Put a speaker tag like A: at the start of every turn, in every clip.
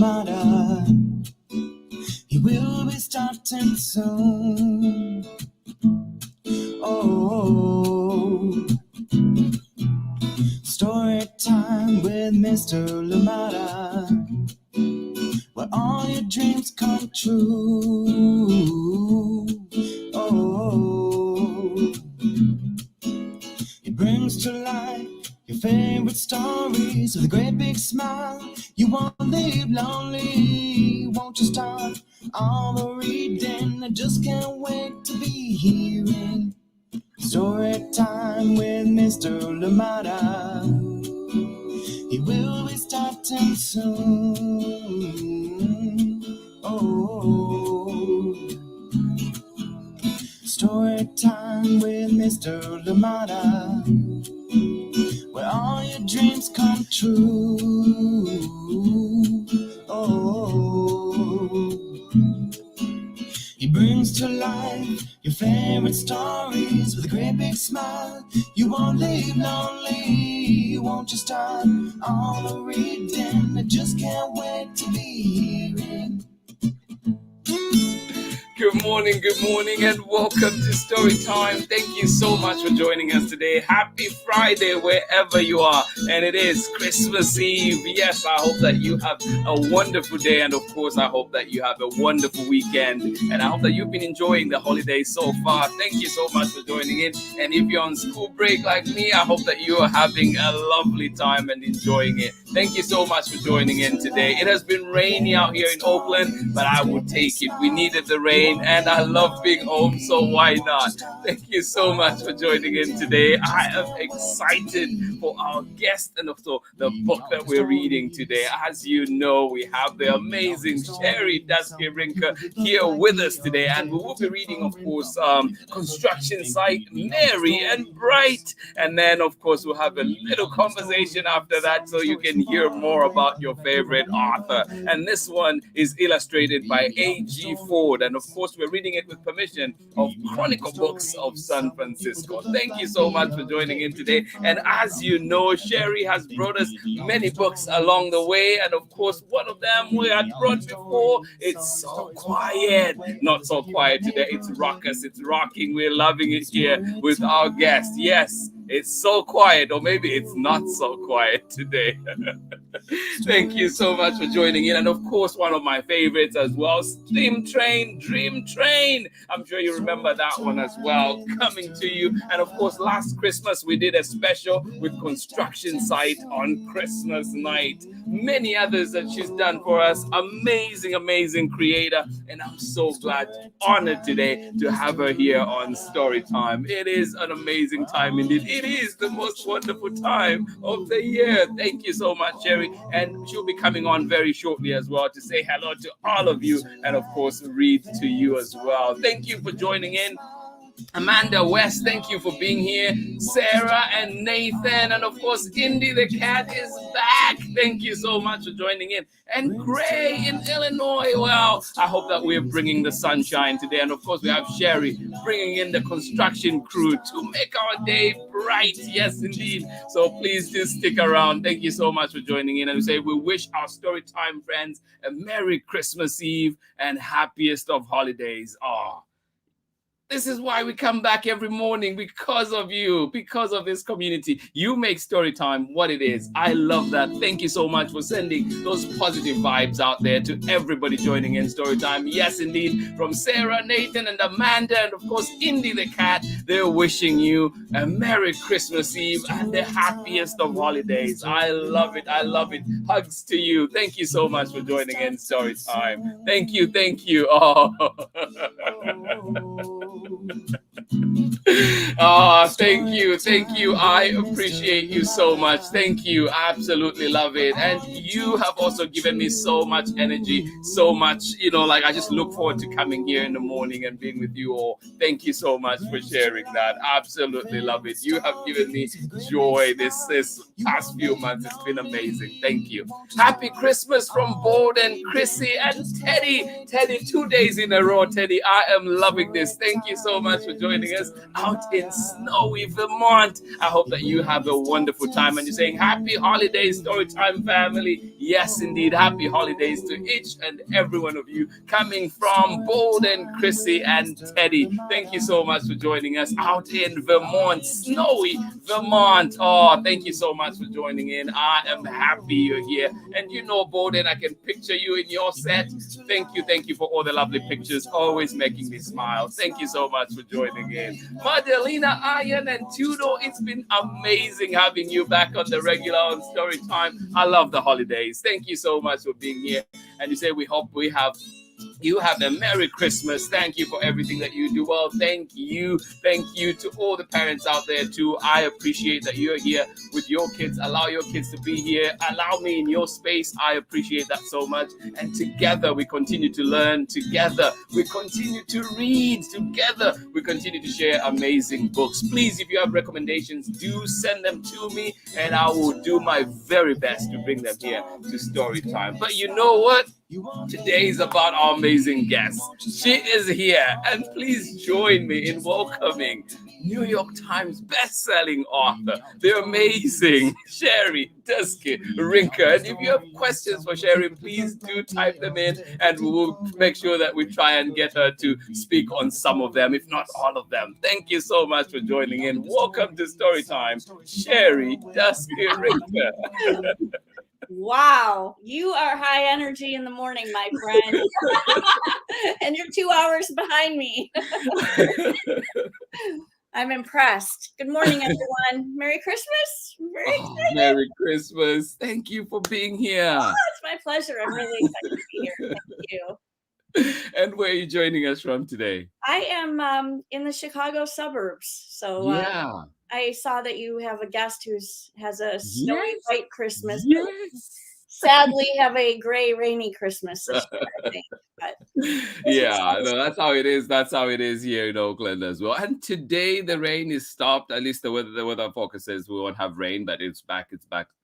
A: Lamada. He will be starting soon. Oh, story time with Mr. Lamada, where all your dreams come true. Oh, he brings to life your favorite stories with a great big smile. You won't leave lonely, won't you start all the reading? I just can't wait to be hearing story time with Mr. Lamada. He will be starting soon. Oh, story time with Mr. Lamada, where all your dreams come true. Oh, he brings to life your favorite stories with a great big smile. You won't leave lonely, won't you start all the reading? I just can't wait to be hearing.
B: Good morning, and welcome to Story Time. Thank you so much for joining us today. Happy Friday, wherever you are. And it is Christmas Eve. Yes, I hope that you have a wonderful day. And of course, I hope that you have a wonderful weekend. And I hope that you've been enjoying the holiday so far. Thank you so much for joining in. And if you're on school break like me, I hope that you are having a lovely time and enjoying it. Thank you so much for joining in today. It has been rainy out here in Oakland, but I will take it. We needed the rain, and I love being home, so why not? Thank you so much for joining in today. I am excited for our guest and also the book that we're reading today. As you know, we have the amazing sherryduskeyrinker here with us today, and we will be reading, of course, construction site Merry and Bright, and then, of course, we'll have a little conversation after that so you can hear more about your favorite author. And this one is illustrated by A.G. Ford, and of course, we're reading it with permission of Chronicle Books of San Francisco. Thank you so much for joining in today. And as you know, Sherry has brought us many books along the way, and of course, one of them we had brought before. It's so quiet, not so quiet today. It's raucous, it's rocking. We're loving it here with our guest. Yes, it's so quiet, or maybe it's not so quiet today. Thank you so much for joining in. And of course, one of my favorites as well, Dream Train. I'm sure you remember that one as well, coming to you. And of course, last Christmas, we did a special with construction site on Christmas night. Many others that she's done for us. Amazing creator. And I'm so glad, honored today to have her here on Story Time. It is an amazing time indeed. It is the most wonderful time of the year. Thank you so much, Sherry. And she'll be coming on very shortly as well to say hello to all of you and, of course, read to you as well. Thank you for joining in. Amanda West, thank you for being here. Sarah and Nathan, and of course, Indy the cat is back. Thank you so much for joining in. And Gray in Illinois. Well, I hope that we're bringing the sunshine today. And of course, we have Sherry bringing in the construction crew to make our day bright. Yes, indeed. So please just stick around. Thank you so much for joining in. And we say we wish our Storytime friends a Merry Christmas Eve and happiest of holidays. This is why we come back every morning, because of you, because of this community. You make Storytime what it is. I love that. Thank you so much for sending those positive vibes out there to everybody joining in Storytime. Yes, indeed. From Sarah, Nathan, and Amanda, and of course, Indy the cat, they're wishing you a Merry Christmas Eve and the happiest of holidays. I love it. I love it. Hugs to you. Thank you so much for joining in Storytime. Thank you. Thank you. Thank you. I appreciate you so much. Thank you. Absolutely love it. And you have also given me so much energy, so much, I just look forward to coming here in the morning and being with you all. Thank you so much for sharing that. Absolutely love it. You have given me joy this past few months. It's been amazing. Thank you. Happy Christmas from Borden, Chrissy, and Teddy. Teddy, 2 days in a row, Teddy. I am loving this. Thank you so much for joining us out in snowy Vermont. I hope that you have a wonderful time and you're saying happy holidays, Storytime family. Yes, indeed, happy holidays to each and every one of you coming from Bolden, Chrissy, and Teddy. Thank you so much for joining us out in Vermont, snowy Vermont. Oh, thank you so much for joining in. I am happy you're here. And you know, Bolden, I can picture you in your set. Thank you for all the lovely pictures, always making me smile. Thank you so much for joining in. Madalena, Ian, and Tudo, it's been amazing having you back on the regular on Storytime. I love the holidays. Thank you so much for being here. And you say we hope you have a Merry Christmas. Thank you for everything that you do. Well, thank you. Thank you to all the parents out there too. I appreciate that you're here with your kids. Allow your kids to be here. Allow me in your space. I appreciate that so much. And together we continue to learn. Together we continue to read. Together we continue to share amazing books. Please, if you have recommendations, do send them to me and I will do my very best to bring them here to Storytime. But you know what? Today is about our amazing guest. She is here, and please join me in welcoming New York Times best-selling author, the amazing Sherri Rinker. And if you have questions for Sherri, please do type them in, and we will make sure that we try and get her to speak on some of them, if not all of them. Thank you so much for joining in. Welcome to Storytime, Sherri Rinker.
C: Wow, you are high energy in the morning, my friend. And you're 2 hours behind me. I'm impressed. Good morning, everyone. Merry Christmas. Very excited.
B: Merry Christmas. Thank you for being here.
C: Oh, it's my pleasure. I'm really excited to be here. Thank you.
B: And where are you joining us from today?
C: I am in the Chicago suburbs. So
B: Yeah.
C: I saw that you have a guest who has a snowy white Christmas.
B: Yes.
C: Sadly, have a gray, rainy Christmas this year, I think. But
B: yeah, no, that's how it is. That's how it is here in Oakland as well. And today the rain is stopped. At least the weather forecast says we won't have rain, but it's back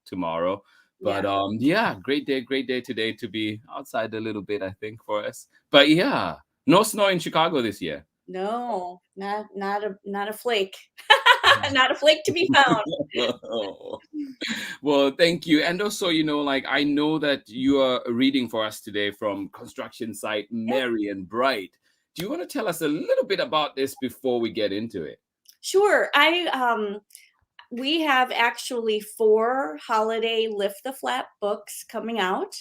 B: tomorrow. But yeah, great day today to be outside a little bit, I think, for us. But yeah, no snow in Chicago this year.
C: No, not a flake. Not a flake to be found.
B: Well, thank you. And also, like I know that you are reading for us today from construction site Merry and Bright. Do you want to tell us a little bit about this before we get into it?
C: Sure. We have actually 4 holiday lift the flap books coming out.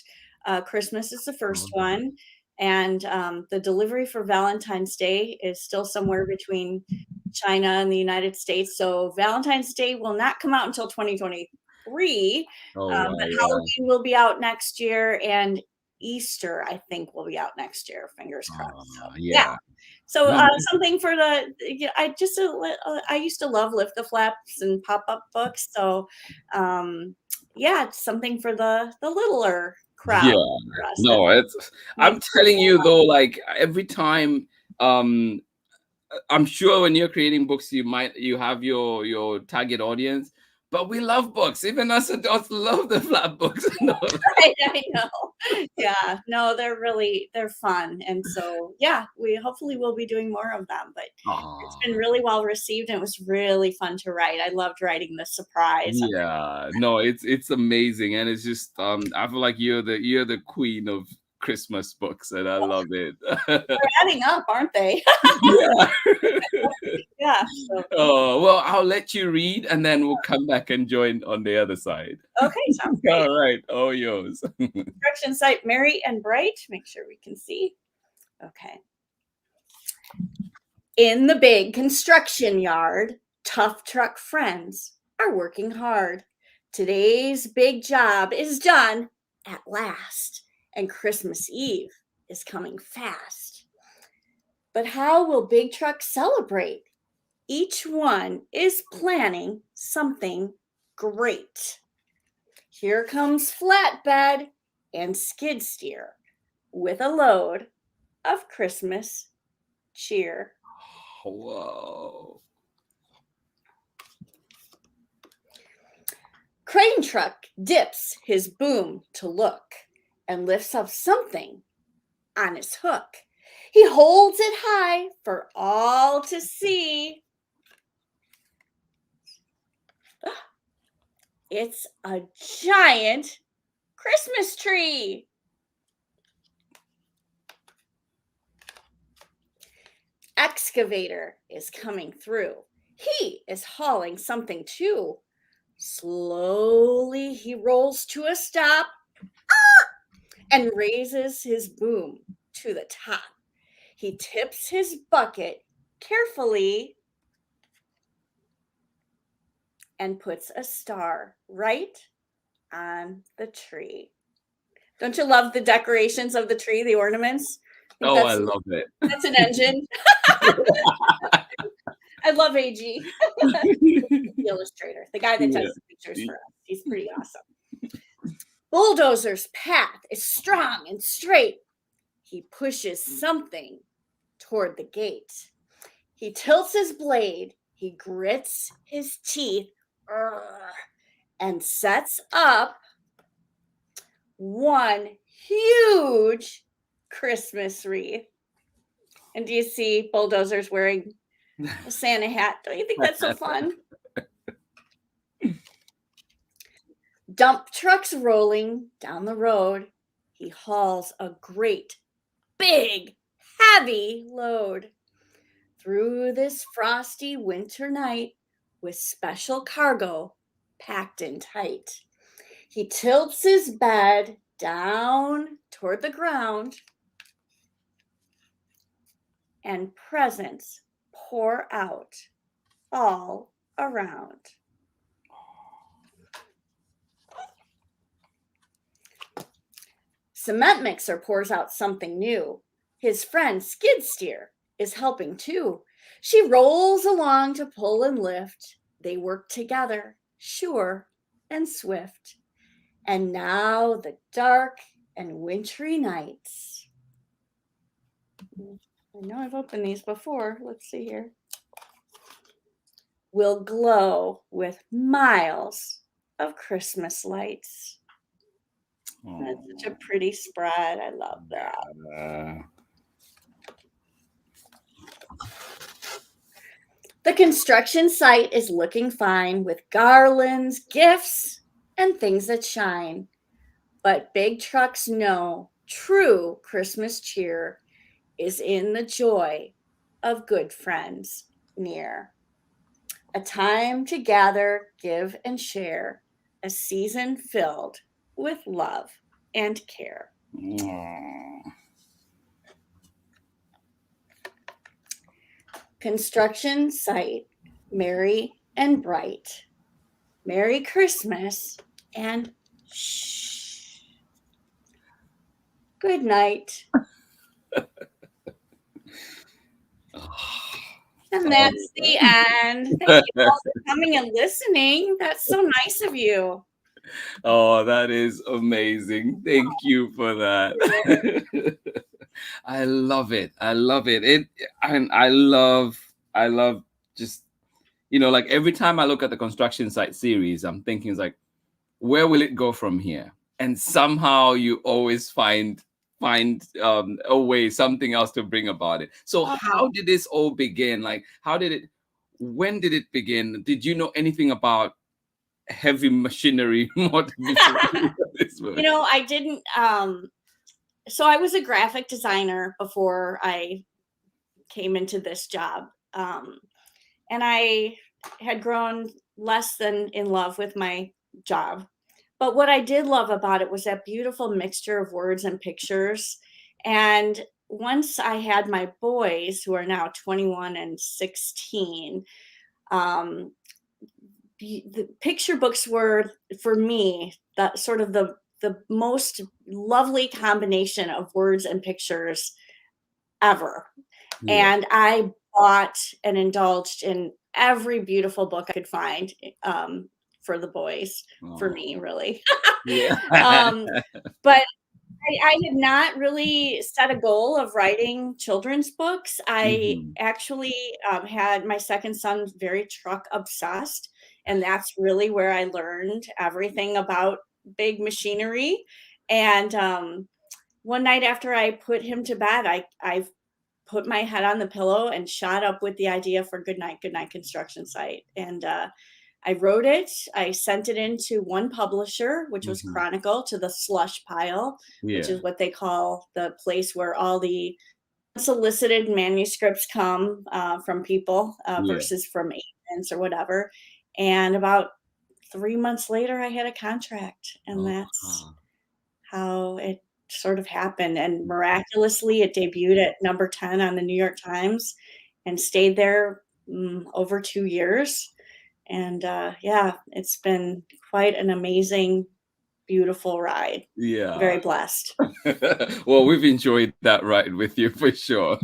C: Christmas is the first one. And the delivery for Valentine's Day is still somewhere between China and the United States. So Valentine's Day will not come out until 2023. But Halloween will be out next year, and Easter, I think, will be out next year. Fingers crossed. So, yeah. So something for the, I used to love lift the flaps and pop-up books. So it's something for the littler crowd.
B: Yeah, no, I'm telling you though, like every time, I'm sure when you're creating books, you have your target audience, but we love books. Even us adults love the flap books.
C: Right, I know. Yeah, no, they're fun, and so we hopefully will be doing more of them. But it's been really well received, and it was really fun to write. I loved writing the surprise.
B: Yeah, no, it's amazing, and it's just I feel like you're the queen of Christmas books, and I love it.
C: They're adding up, aren't they?
B: Yeah.
C: Yeah. So.
B: Oh, well, I'll let you read, and then we'll come back and join on the other side.
C: Okay, sounds great.
B: All right, all yours.
C: Construction site Merry and Bright. Make sure we can see. Okay. In the big construction yard, tough truck friends are working hard. Today's big job is done at last, and Christmas Eve is coming fast. But how will big trucks celebrate? Each one is planning something great. Here comes flatbed and skid steer with a load of Christmas cheer.
B: Whoa.
C: Crane truck dips his boom to look and lifts up something on his hook. He holds it high for all to see. It's a giant Christmas tree. Excavator is coming through. He is hauling something too. Slowly he rolls to a stop and raises his boom to the top. He tips his bucket carefully and puts a star right on the tree. Don't you love the decorations of the tree, the ornaments?
B: I love it.
C: That's an engine. I love AG, the illustrator, the guy that does the pictures for us. He's pretty awesome. Bulldozer's path is strong and straight. He pushes something toward the gate. He tilts his blade. He grits his teeth and sets up one huge Christmas wreath. And do you see Bulldozer's wearing a Santa hat? Don't you think that's so fun? Dump trucks rolling down the road. He hauls a great, big, heavy load through this frosty winter night with special cargo packed in tight. He tilts his bed down toward the ground, and presents pour out all around. Cement mixer pours out something new. His friend Skid Steer is helping too. She rolls along to pull and lift. They work together, sure and swift. And now the dark and wintry nights. I know I've opened these before. Let's see here. Will glow with miles of Christmas lights. That's such a pretty spread. I love that. The construction site is looking fine with garlands, gifts, and things that shine. But big trucks know true Christmas cheer is in the joy of good friends near. A time to gather, give, and share, a season filled with love and care. Construction site, merry and bright. Merry Christmas and shh. Good night. And that's the end. Thank you all for coming and listening. That's so nice of you.
B: Oh, that is amazing. Thank you for that. I love it. I love it. I love just, like every time I look at the construction site series, I'm thinking it's like, where will it go from here? And somehow you always find a way, something else to bring about it. So how did this all begin? Like, when did it begin? Did you know anything about heavy machinery more before this one?
C: I didn't. So I was a graphic designer before I came into this job. And I had grown less than in love with my job. But what I did love about it was that beautiful mixture of words and pictures. And once I had my boys, who are now 21 and 16, the picture books were, for me, that sort of the most lovely combination of words and pictures ever. Yeah. And I bought and indulged in every beautiful book I could find for the boys, for me, really.
B: Yeah.
C: But I had not really set a goal of writing children's books. I actually had my second son very truck obsessed, and that's really where I learned everything about big machinery. And one night after I put him to bed, I put my head on the pillow and shot up with the idea for Goodnight Construction Site. And I wrote it. I sent it into one publisher, which was Chronicle, to the slush pile, which is what they call the place where all the unsolicited manuscripts come from people versus from agents or whatever. And about 3 months later, I had a contract, and that's how it sort of happened. And miraculously, it debuted at number 10 on the New York Times and stayed there over 2 years. And yeah, it's been quite an amazing, beautiful ride.
B: Yeah.
C: Very blessed.
B: Well, we've enjoyed that ride with you for sure.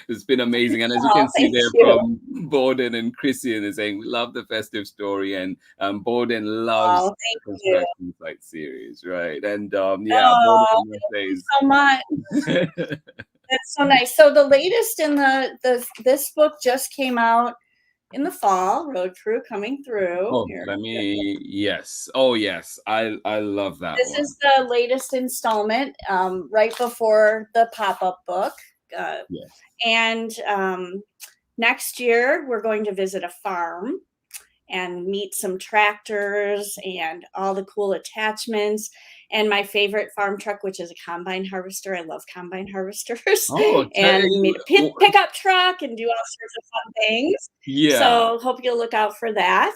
B: It's been amazing. And as you can see there from Borden and Chrissy, they're saying, we love the festive story, and Borden loves the Construction Site series, right? And yeah, Borden
C: thank you so much. That's so nice. So the latest in this book just came out in the fall. Road Crew coming through.
B: Oh, yes. Oh, yes. I love that.
C: This is the latest installment, right before the pop-up book.
B: Yes.
C: And next year, we're going to visit a farm and meet some tractors and all the cool attachments. And my favorite farm truck, which is a combine harvester. I love combine harvesters. And meet a pickup truck and do all sorts of fun things.
B: Yeah.
C: So hope you'll look out for that.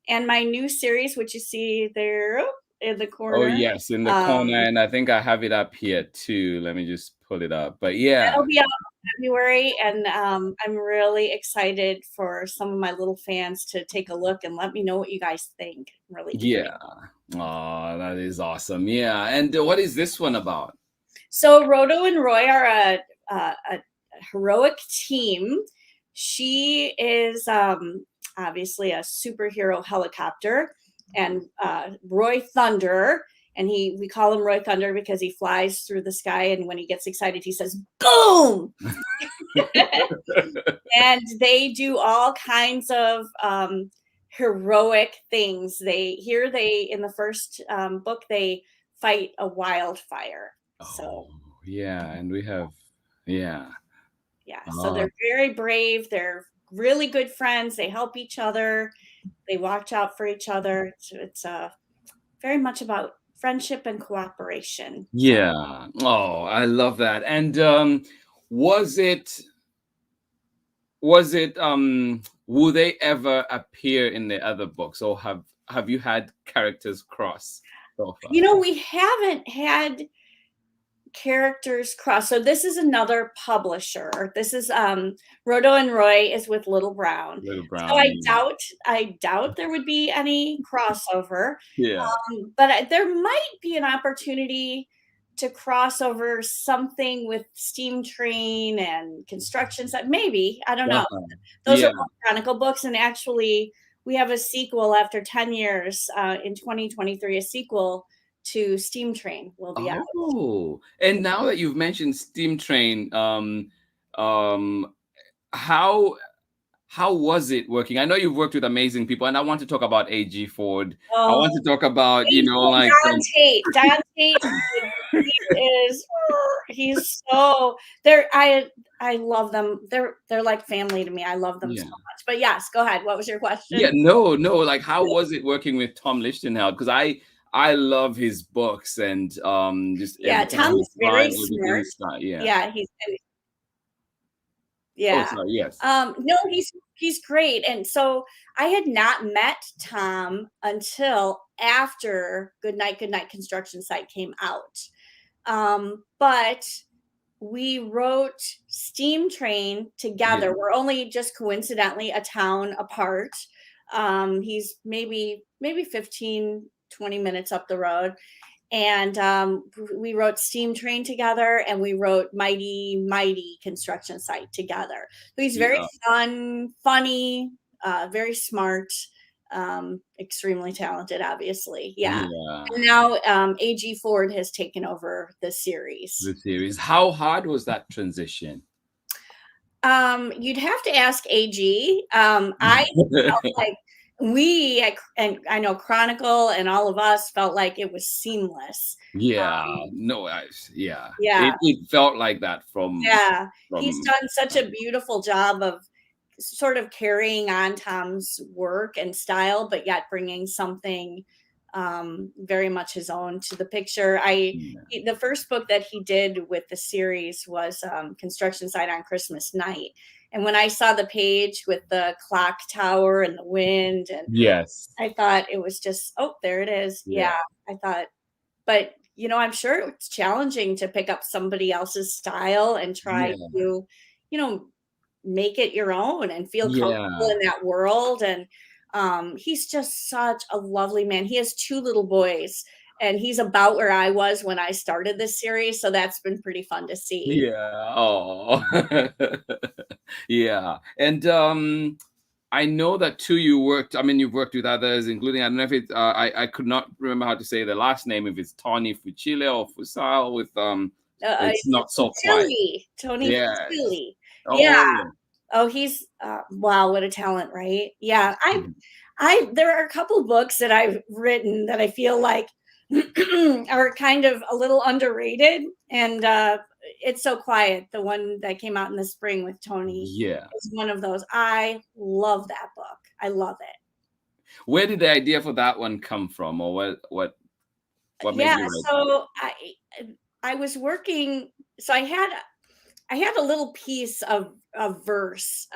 C: And my new series, which you see there in the corner.
B: Oh, yes, in the corner. And I think I have it up here too. Let me just pull it up. But yeah.
C: That'll be out in February. And I'm really excited for some of my little fans to take a look and let me know what you guys think. I'm really curious.
B: Oh, that is awesome. Yeah. And what is this one about?
C: So Rhoda and Roy are a heroic team. She is obviously a superhero helicopter, and Roy Thunder, and we call him Roy Thunder because he flies through the sky, and when he gets excited, he says, boom! And they do all kinds of heroic things. In the first book, they fight a wildfire. So
B: yeah, and we have
C: so they're very brave. They're really good friends. They help each other. They watch out for each other. It's very much about friendship and cooperation.
B: Yeah. Oh, I love that. And was it will they ever appear in the other books, or have you had characters cross so far?
C: You know, we haven't had characters cross. So this is another publisher. This is Rhoda and Roy is with Little Brown. So I doubt there would be any crossover.
B: Yeah.
C: But there might be an opportunity to cross over something with Steam Train and Construction Site. Maybe, I don't know. Those are all Chronicle books, and actually we have a sequel after 10 years in 2023. A sequel to Steam Train will be out.
B: Oh, and now that you've mentioned Steam Train, how was it working? I know you've worked with amazing people, and I want to talk about A.G. Ford. I want to talk about, like
C: Don Tate. Don Tate, he's so there. I love them. They're like family to me. I love them so much. But yes, go ahead. What was your question?
B: Yeah, no. Like, how was it working with Tom Lichtenheld? Because I love his books, and just
C: Tom is very smart. No, he's great. And so I had not met Tom until after Goodnight Construction Site came out. But we wrote Steam Train together.
B: Yeah.
C: We're only just coincidentally a town apart. He's maybe 15, 20 minutes up the road. And we wrote Steam Train together, and we wrote Mighty Construction Site together. So he's very fun, funny, very smart, extremely talented, obviously. Yeah. And now A.G. Ford has taken over the series.
B: How hard was that transition?
C: You'd have to ask A.G. I felt like and I know Chronicle and all of us felt like it was seamless.
B: Yeah,
C: Um,
B: no, yeah,
C: yeah,
B: it felt like that from
C: yeah. He's
B: from.
C: done such a beautiful job of sort of carrying on Tom's work and style, but yet bringing something very much his own to the picture.
B: Yeah.
C: The first book that he did with the series was Construction Site on Christmas Night. And when I saw the page with the clock tower and the wind, and
B: Yes.
C: I thought it was just, oh, there it is.
B: Yeah.
C: Yeah, I thought, but I'm sure it's challenging to pick up somebody else's style and try
B: Yeah.
C: to, you know, make it your own and feel comfortable
B: Yeah.
C: in that world. And he's just such a lovely man. He has two little boys, and he's about where I was when I started this series. So that's been pretty fun to see.
B: Yeah. Oh. Yeah. And I know that too you worked, I mean you've worked with others, including, I don't know if it's I could not remember how to say the last name, if it's Tony Fucile or Fusal with It's Not So Quiet.
C: Tony
B: Yes.
C: Fusilli. Yeah.
B: Oh yeah.
C: Oh, he's wow, what a talent, right? Yeah.
B: Mhm.
C: I there are a couple books that I've written that I feel like are kind of a little underrated, and It's So Quiet, the one that came out in the spring with Tony,
B: Yeah.
C: is one of those. I love that book. I love it.
B: Where did the idea for that one come from, or what made
C: Yeah,
B: you write that?
C: so I was working, so I had a little piece of verse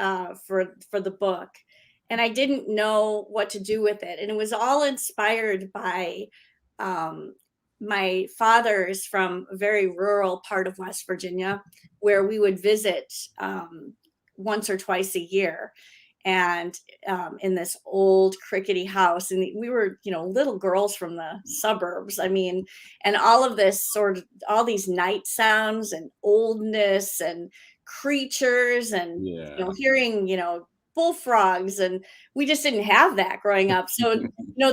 C: for the book, and I didn't know what to do with it. And it was all inspired by um, my father's from a very rural part of West Virginia, where we would visit once or twice a year. And in this old crickety house, and we were, little girls from the suburbs. I mean, and all of this sort of, all these night sounds and oldness and creatures, and
B: Yeah.
C: hearing, bullfrogs, and we just didn't have that growing up. So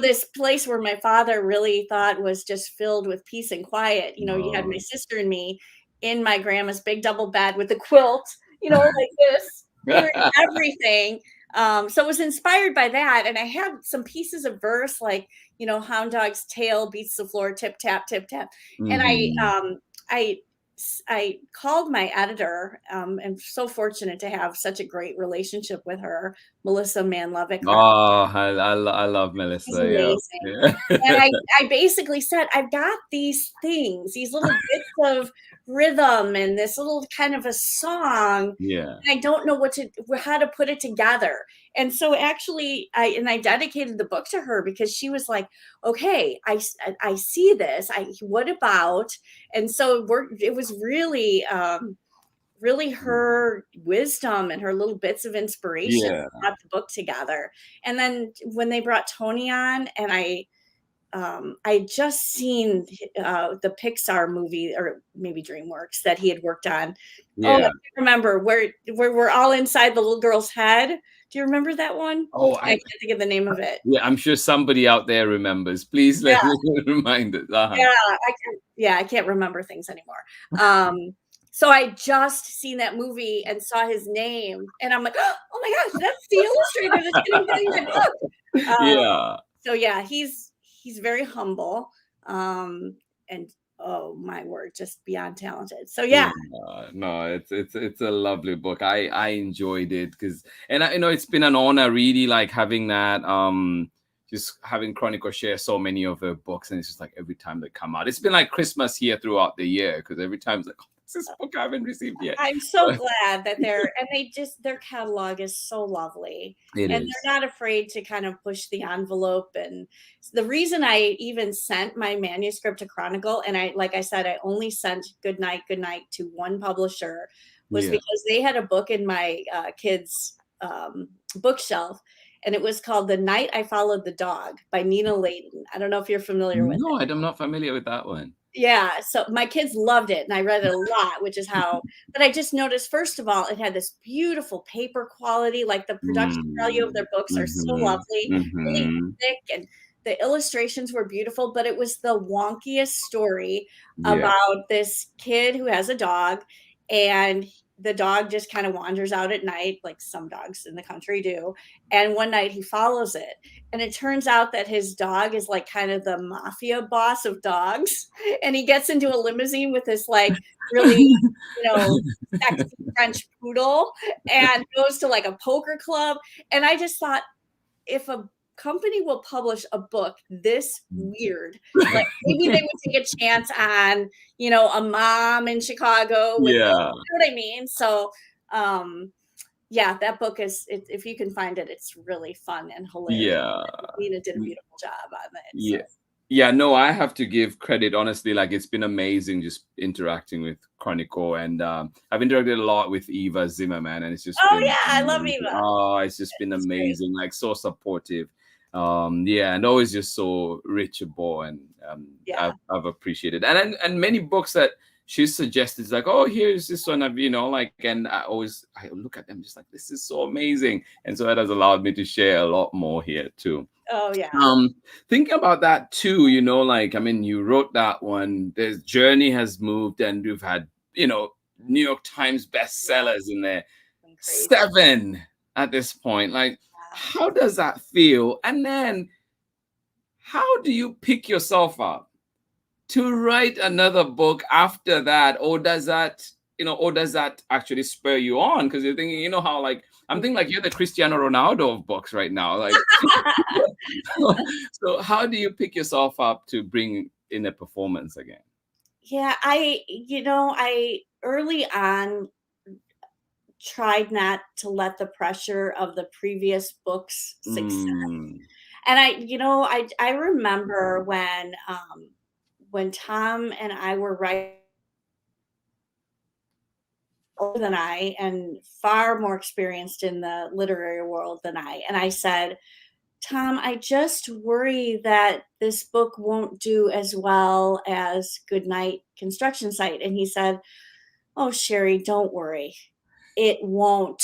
C: this place where my father really thought was just filled with peace and quiet. You had my
B: Oh.
C: sister and me in my grandma's big double bed with a quilt, like this, hearing everything. So it was inspired by that. And I had some pieces of verse like, hound dog's tail beats the floor, tip tap, tip tap. And
B: Mhm.
C: I I called my editor. And so fortunate to have such a great relationship with her, Melissa Manlovic.
B: Oh, I love
C: She's
B: Melissa, yeah.
C: amazing.
B: Yeah.
C: And I basically said, "I've got these things, these little bits of rhythm and this little kind of a song,
B: Yeah.
C: and I don't know how to put it together." And so actually I dedicated the book to her because she was like, "Okay, I see this. What about?" And so it was really her wisdom and her little bits of inspiration
B: Yeah.
C: that brought the book together. And then when they brought Tony on, and I had just seen the Pixar movie, or maybe DreamWorks, that he had worked on. Oh, I
B: Yeah.
C: can't remember where we're all inside the little girl's head. Do you remember that one?
B: Oh,
C: I can't think of the name of it.
B: yeah, I'm sure somebody out there remembers. Please let
C: Yeah,
B: me remind us. Uh-huh.
C: I can't remember things anymore. So I just seen that movie and saw his name, and I'm like, oh my gosh, that's the illustrator that's going to be doing my book.
B: Yeah.
C: So yeah, he's very humble, and oh my word, just beyond talented. So
B: Yeah,
C: yeah,
B: no, it's a lovely book. I enjoyed it because, and I know it's been an honor really, like having that just having Chronicle share so many of her books, and it's just like every time they come out, it's been like Christmas here throughout the year because every time it's like, oh, this is a book I haven't received yet.
C: I'm so glad that their catalog is so lovely,
B: It
C: and
B: is.
C: they're not afraid to kind of push the envelope. And the reason I even sent my manuscript to Chronicle, and like I said, I only sent Good Night to one publisher, was
B: Yeah.
C: because they had a book in my kids' bookshelf, and it was called "The Night I Followed the Dog" by Nina Layton. I don't know if you're familiar with
B: No,
C: it.
B: I'm not familiar with that one.
C: Yeah, so my kids loved it, and I read it a lot, which is how, but I just noticed, first of all, it had this beautiful paper quality, like, the production value of
B: Mm.
C: their books are so
B: Mm-hmm.
C: lovely, really
B: Mm-hmm.
C: thick, and the illustrations were beautiful, but it was the wonkiest story
B: Yeah.
C: about this kid who has a dog, and the dog just kind of wanders out at night, like some dogs in the country do. And one night he follows it. And it turns out that his dog is like kind of the mafia boss of dogs. And he gets into a limousine with this like really, sexy French poodle and goes to like a poker club. And I just thought, if a company will publish a book this weird, like maybe they would take a chance on, a mom in Chicago with, you know what I mean? So, yeah, that book is, if you can find it, it's really fun and hilarious. Nina did a beautiful job on it. So.
B: Yeah, no, I have to give credit, honestly. Like, it's been amazing just interacting with Chronicle, and I've interacted a lot with Eva Zimmerman, and it's just been
C: I love Eva.
B: Oh, it's just been amazing. Great. Like, so supportive. And always just so reachable, and I've appreciated, and many books that she suggested, like, oh, here's this one, and I look at them just like, this is so amazing, and so that has allowed me to share a lot more here too.
C: Oh yeah.
B: Thinking about that too, you wrote that one. The journey has moved, and we've had, New York Times bestsellers in there, 7 at this point. Like, how does that feel? And then, how do you pick yourself up to write another book after that, or does that actually spur you on? Because you're thinking, how, like, I'm thinking like you're the Cristiano Ronaldo of books right now. Like, so how do you pick yourself up to bring in a performance again?
C: Yeah, I early on tried not to let the pressure of the previous book's success. And I remember when Tom and I were writing, older than I and far more experienced in the literary world than I. And I said, Tom, I just worry that this book won't do as well as Goodnight Construction Site. And he said, oh, Sherry, don't worry. It won't.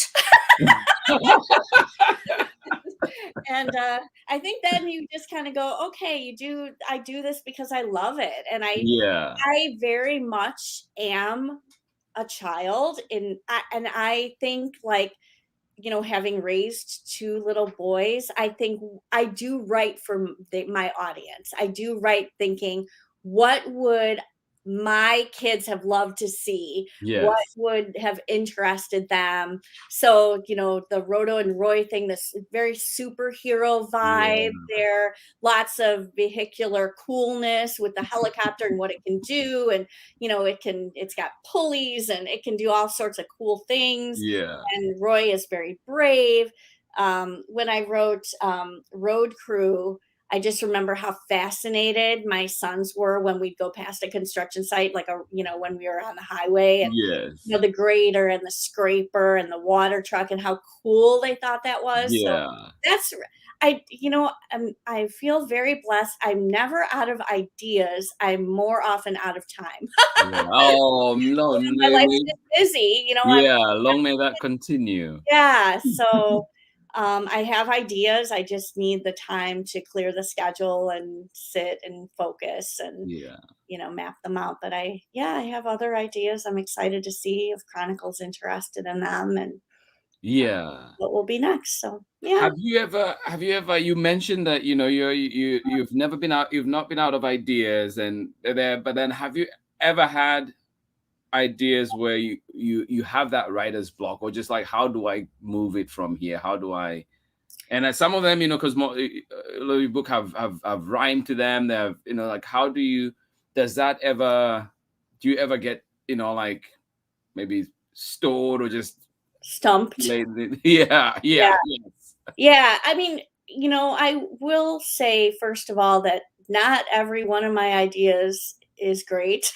C: And I think then you just kind of go, okay, I do this because I love it. And I very much am a child, and I think, like, having raised 2 little boys, I think I do write for my audience. I do write thinking, what would my kids have loved to see? What would have interested them? So, the Roto and Roy thing, this very superhero vibe there, lots of vehicular coolness with the helicopter and what it can do. And, it's got pulleys and it can do all sorts of cool things. And Roy is very brave. When I wrote Road Crew, I just remember how fascinated my sons were when we'd go past a construction site, like when we were on the highway, and the grader and the scraper and the water truck, and how cool they thought that was. So that's, I feel very blessed. I'm never out of ideas. I'm more often out of time.
B: Oh no,
C: my life is busy.
B: Long may that continue.
C: Yeah. So. I have ideas. I just need the time to clear the schedule and sit and focus and, map them out. But I have other ideas. I'm excited to see if Chronicle's interested in them and what will be next. So, yeah.
B: Have you ever, you mentioned that, you've not been out of ideas but then have you ever had ideas where you have that writer's block, or just like, how do I move it from here? How do I? And some of them, because a lot of your book have rhyme to them. They have, like, how do you? Does that ever? Do you ever get, like, maybe stored or just
C: stumped?
B: Yeah.
C: I mean, I will say, first of all, that not every one of my ideas is great.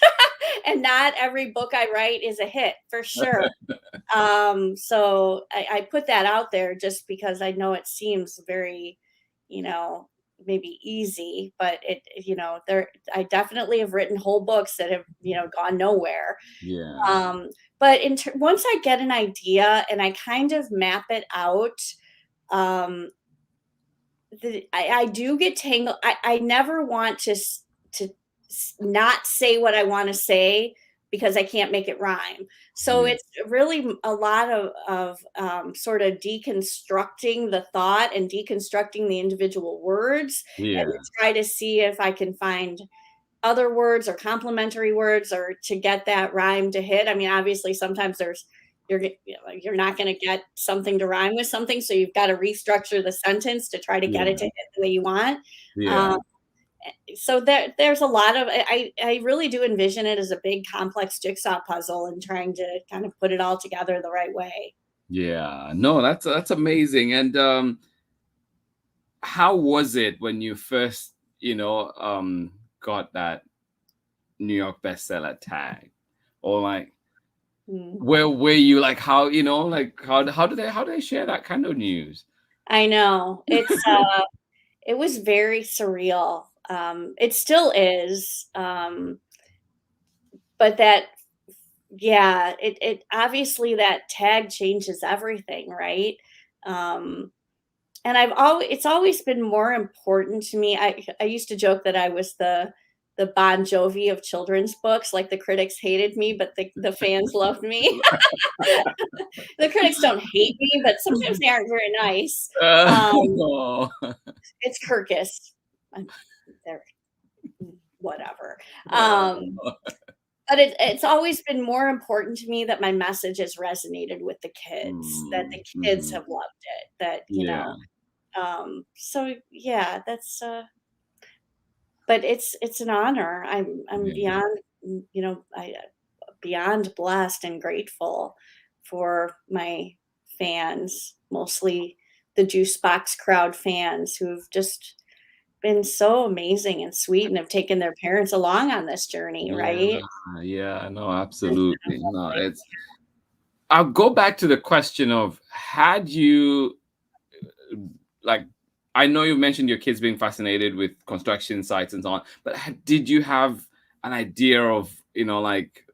C: And not every book I write is a hit, for sure. So I put that out there just because I know it seems very, maybe easy, but I definitely have written whole books that have, gone nowhere. But once I get an idea and I kind of map it out, I do get tangled. I never want to not say what I want to say, because I can't make it rhyme. So it's really a lot of sort of deconstructing the thought and deconstructing the individual words, and
B: Yeah.
C: to try to see if I can find other words or complementary words or to get that rhyme to hit. I mean, obviously sometimes you're not going to get something to rhyme with something, so you've got to restructure the sentence to try to get it to
B: Yeah.
C: hit the way you want.
B: Yeah.
C: Um, so there's a lot of I really do envision it as a big complex jigsaw puzzle and trying to kind of put it all together the right way.
B: Yeah. No, that's amazing. And how was it when you first, got that New York bestseller tag? Or like
C: Mm.
B: where were you, like how, like how do they share that kind of news?
C: I know. It was very surreal. It still is. But that yeah, it obviously that tag changes everything, right? Um, and it's always been more important to me. I used to joke that I was the Bon Jovi of children's books, like the critics hated me, but the fans loved me. The critics don't hate me, but sometimes they aren't very nice. Um,
B: Oh.
C: it's Kirkus. I'm there, whatever.
B: Oh.
C: But it's always been more important to me that my message has resonated with the kids, that the kids
B: Mhm.
C: have loved it, that,
B: Yeah.
C: so yeah, that's, but it's an honor. I'm
B: Yeah.
C: beyond, beyond blessed and grateful for my fans, mostly the juice box crowd fans who've just been so amazing and sweet and have taken their parents along on this journey,
B: Yeah.
C: right?
B: Yeah. No,
C: It's been
B: absolutely. No,
C: lovely.
B: I'll go back to the question of, had you, like, I know you mentioned your kids being fascinated with construction sites and so on, but did you have an idea of, like,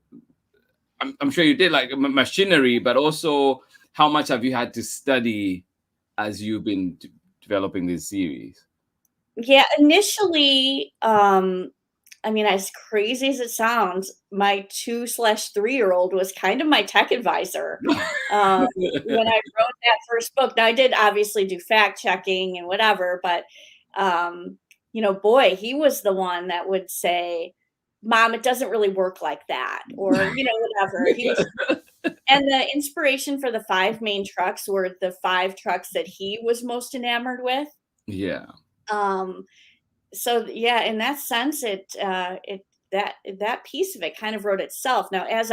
B: I'm sure you did, like machinery, but also how much have you had to study as you've been developing this series?
C: Yeah, initially, I mean, as crazy as it sounds, my 2/3-year-old was kind of my tech advisor, when I wrote that first book. Now, I did obviously do fact checking and whatever, but, boy, he was the one that would say, "Mom, it doesn't really work like that," or, whatever. He was and the inspiration for the 5 main trucks were the 5 trucks that he was most enamored with.
B: Yeah.
C: Um, so yeah, in that sense, that piece of it kind of wrote itself. Now, as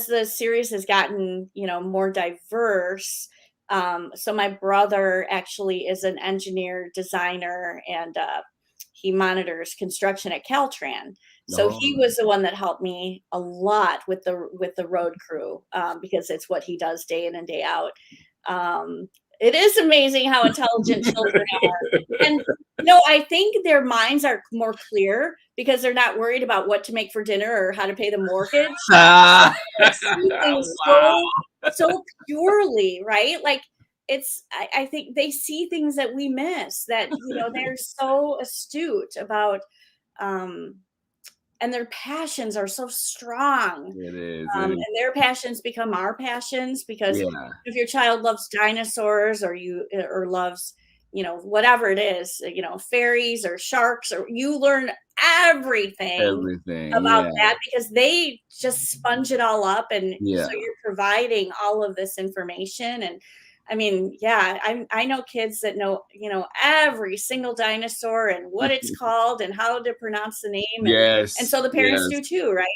C: the series has gotten, more diverse, so my brother actually is an engineer, designer, and he monitors construction at Caltran. So he
B: Oh,
C: was the one that helped me a lot with the road crew, because it's what he does day in and day out. It is amazing how intelligent children are. And I think their minds are more clear because they're not worried about what to make for dinner or how to pay the mortgage.
B: ah,
C: They see things
B: wow.
C: so purely, right? Like I think they see things that we miss, that, they're so astute about, um, and their passions are so strong.
B: It is. It
C: And
B: is.
C: their passions become our passions because
B: Yeah.
C: if your child loves dinosaurs or loves, whatever it is, fairies or sharks, or you learn everything
B: Everything.
C: about
B: Yeah.
C: that because they just sponge it all up, and so
B: Yeah.
C: you're providing all of this information. And I mean, yeah, I know kids that know, every single dinosaur and what it's called and how to pronounce the name, and
B: Yes.
C: so the parents
B: Yes.
C: do too, right?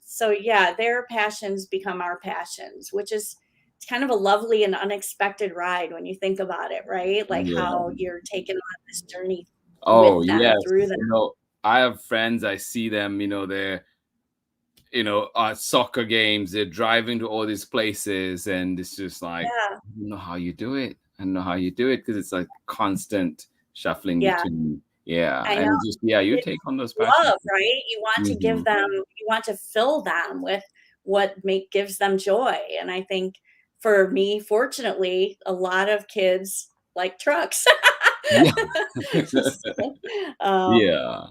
C: So yeah, their passions become our passions, which is it's kind of a lovely and unexpected ride when you think about it, right? Like how
B: Yeah.
C: you're taken on this journey
B: Oh,
C: with them,
B: yes.
C: through them.
B: I have friends, I see them, they're, at soccer games, they're driving to all these places, and it's just like,
C: Yeah,
B: I don't know how you do it. I don't know how you do it because it's like constant shuffling
C: yeah,
B: between, yeah.
C: I know.
B: And just, yeah, you
C: It's
B: take on those passions.
C: love, right? You want to give
B: Hmm.
C: them, you want to fill them with what make gives them joy. And I think for me, fortunately, a lot of kids like trucks.
B: Yeah.
C: So, um,
B: Yeah.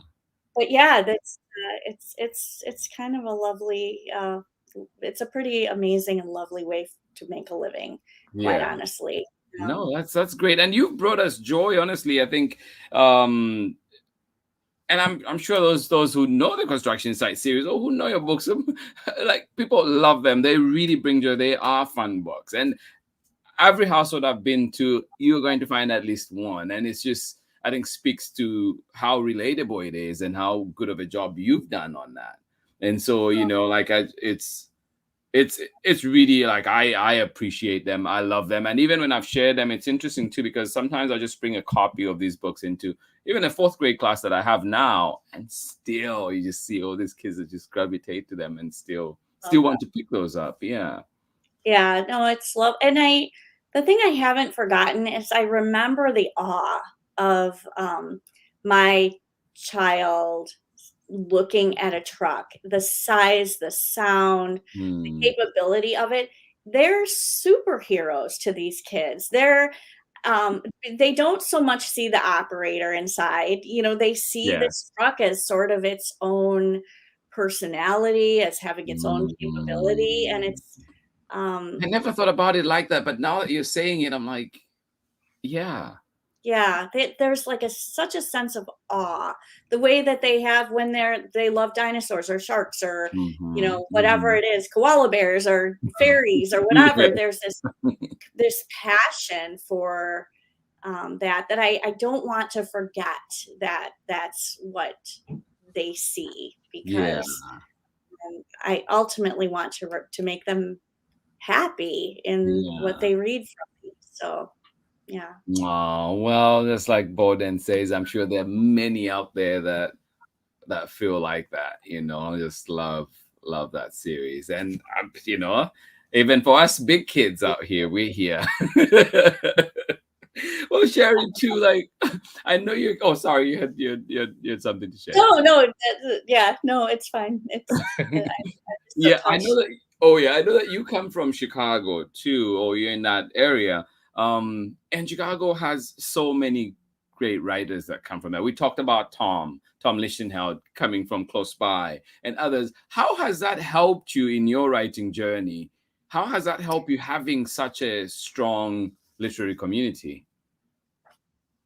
C: but yeah, that's it's kind of a lovely. It's a pretty amazing and lovely way to make a living, quite
B: Yeah.
C: honestly.
B: No, that's great. And you've brought us joy, honestly. I think um and I'm sure those who know the construction site series or who know your books, like people love them. They really bring joy. They are fun books. And every household I've been to, you're going to find at least one. And it's just, I think, speaks to how relatable it is and how good of a job you've done on that. And so, like it's really like I appreciate them. I love them. And even when I've shared them, it's interesting too, because sometimes I just bring a copy of these books into even a fourth grade class that I have now, and still you just see all these kids that just gravitate to them and still
C: Love
B: want to pick those up. Yeah.
C: Yeah, no, it's love and the thing I haven't forgotten is I remember the awe of, my child looking at a truck, the size, the sound, the
B: Hmm.
C: capability of it. They're superheroes to these kids. Um, they don't so much see the operator inside, they see the
B: Yes.
C: truck as sort of its own personality, as having its own capability, and
B: Mhm.
C: it's, um
B: I never thought about it like that, but now that you're saying it, I'm like, yeah.
C: Yeah, there's like such a sense of awe. The way that they have when they love dinosaurs or sharks or,
B: Mhm,
C: whatever
B: mhm.
C: it is, koala bears or fairies or
B: Yeah.
C: whatever. There's this passion for that I don't want to forget that that's what they see
B: Yeah,
C: because I ultimately want to make them happy in what
B: yeah.
C: they read from me. So yeah.
B: Oh, well, just like Borden says, I'm sure there are many out there that feel like that, just love that series. And even for us big kids out here, we're here. Well, Sherry, too, like I know you. Oh, sorry, you had something to share.
C: No, yeah, no, it's fine. I'm just so
B: Yeah, I know
C: touched.
B: that. Oh, yeah, I know that you come from Chicago too, or you're in that area. And Chicago has so many great writers that come from there. We talked about Tom Lichtenheld coming from close by, and others. How has that helped you in your writing journey? How has that helped you having such a strong literary community?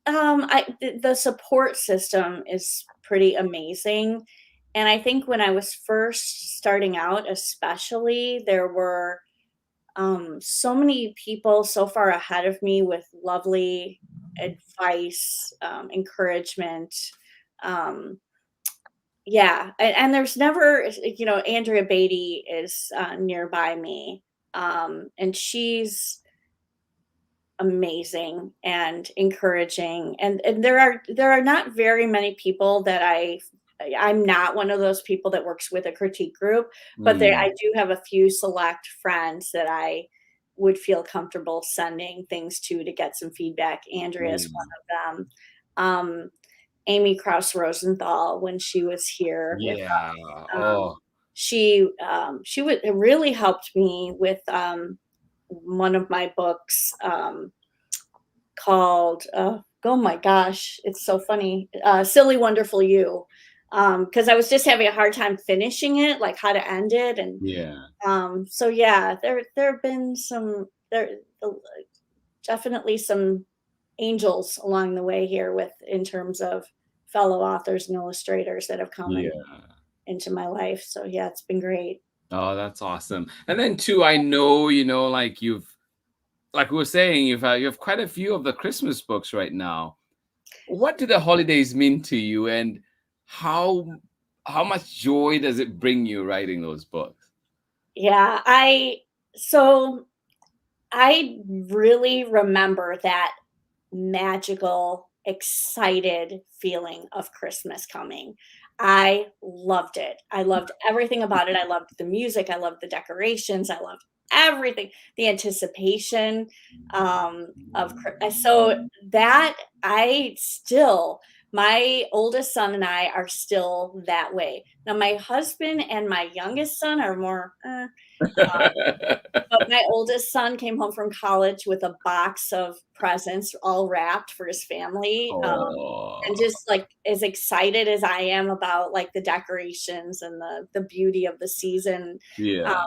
C: The support system is pretty amazing, and I think when I was first starting out, especially, there were, so many people so far ahead of me with lovely advice, encouragement, um, yeah, and there's never, Andrea Beatty is, nearby me, and she's amazing and encouraging, and there are not very many people that I'm not one of those people that works with a critique group, but I
B: Mm,
C: do have a few select friends that I would feel comfortable sending things to get some feedback. Andrea is
B: mm,
C: one of them. Um, Amy Krauss Rosenthal, when she was here with
B: yeah.
C: us,
B: Oh,
C: she would it really helped me with one of my books. Called, oh my gosh, it's so funny, Silly Wonderful You, because I was just having a hard time finishing it, like how to end it, and
B: yeah.
C: so yeah, there have been uh, definitely some angels along the way here with in terms of fellow authors and illustrators that have come
B: Yeah.
C: into my life. So yeah, it's been great.
B: Oh, that's awesome. And then too, I know, like like we were saying, you have quite a few of the Christmas books right now. What do the holidays mean to you, and how how much joy does it bring you writing those books?
C: Yeah, so I really remember that magical, excited feeling of Christmas coming. I loved it. I loved everything about it. I loved the music. I loved the decorations. I loved everything. The anticipation so that I still My oldest son and I are still that way. Now, my husband and my youngest son are more, but my oldest son came home from college with a box of presents all wrapped for his family, and
B: Oh,
C: just, like, as excited as I am about, like, the decorations and the beauty of the season, um,
B: yeah.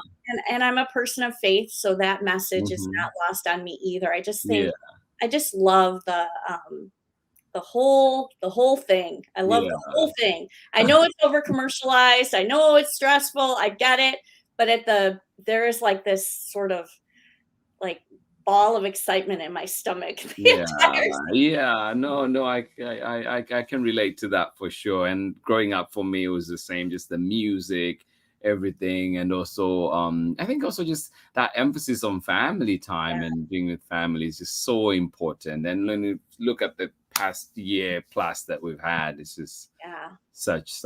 C: and I'm a person of faith, so that message is
B: Hmm.
C: not lost on me either. I just
B: Yeah,
C: think I just love the whole thing. I love the
B: yeah,
C: whole thing. I know it's over commercialized. I know it's stressful. I get it. But there is like this sort of like ball of excitement in my stomach the
B: yeah,
C: entire
B: yeah. No, no, I can relate to that for sure. And growing up for me, it was the same. Just the music, everything, and also, I think also just that emphasis on family time and being with family is just so important. And when you look at the past year plus that we've had, it's just
C: yeah.
B: such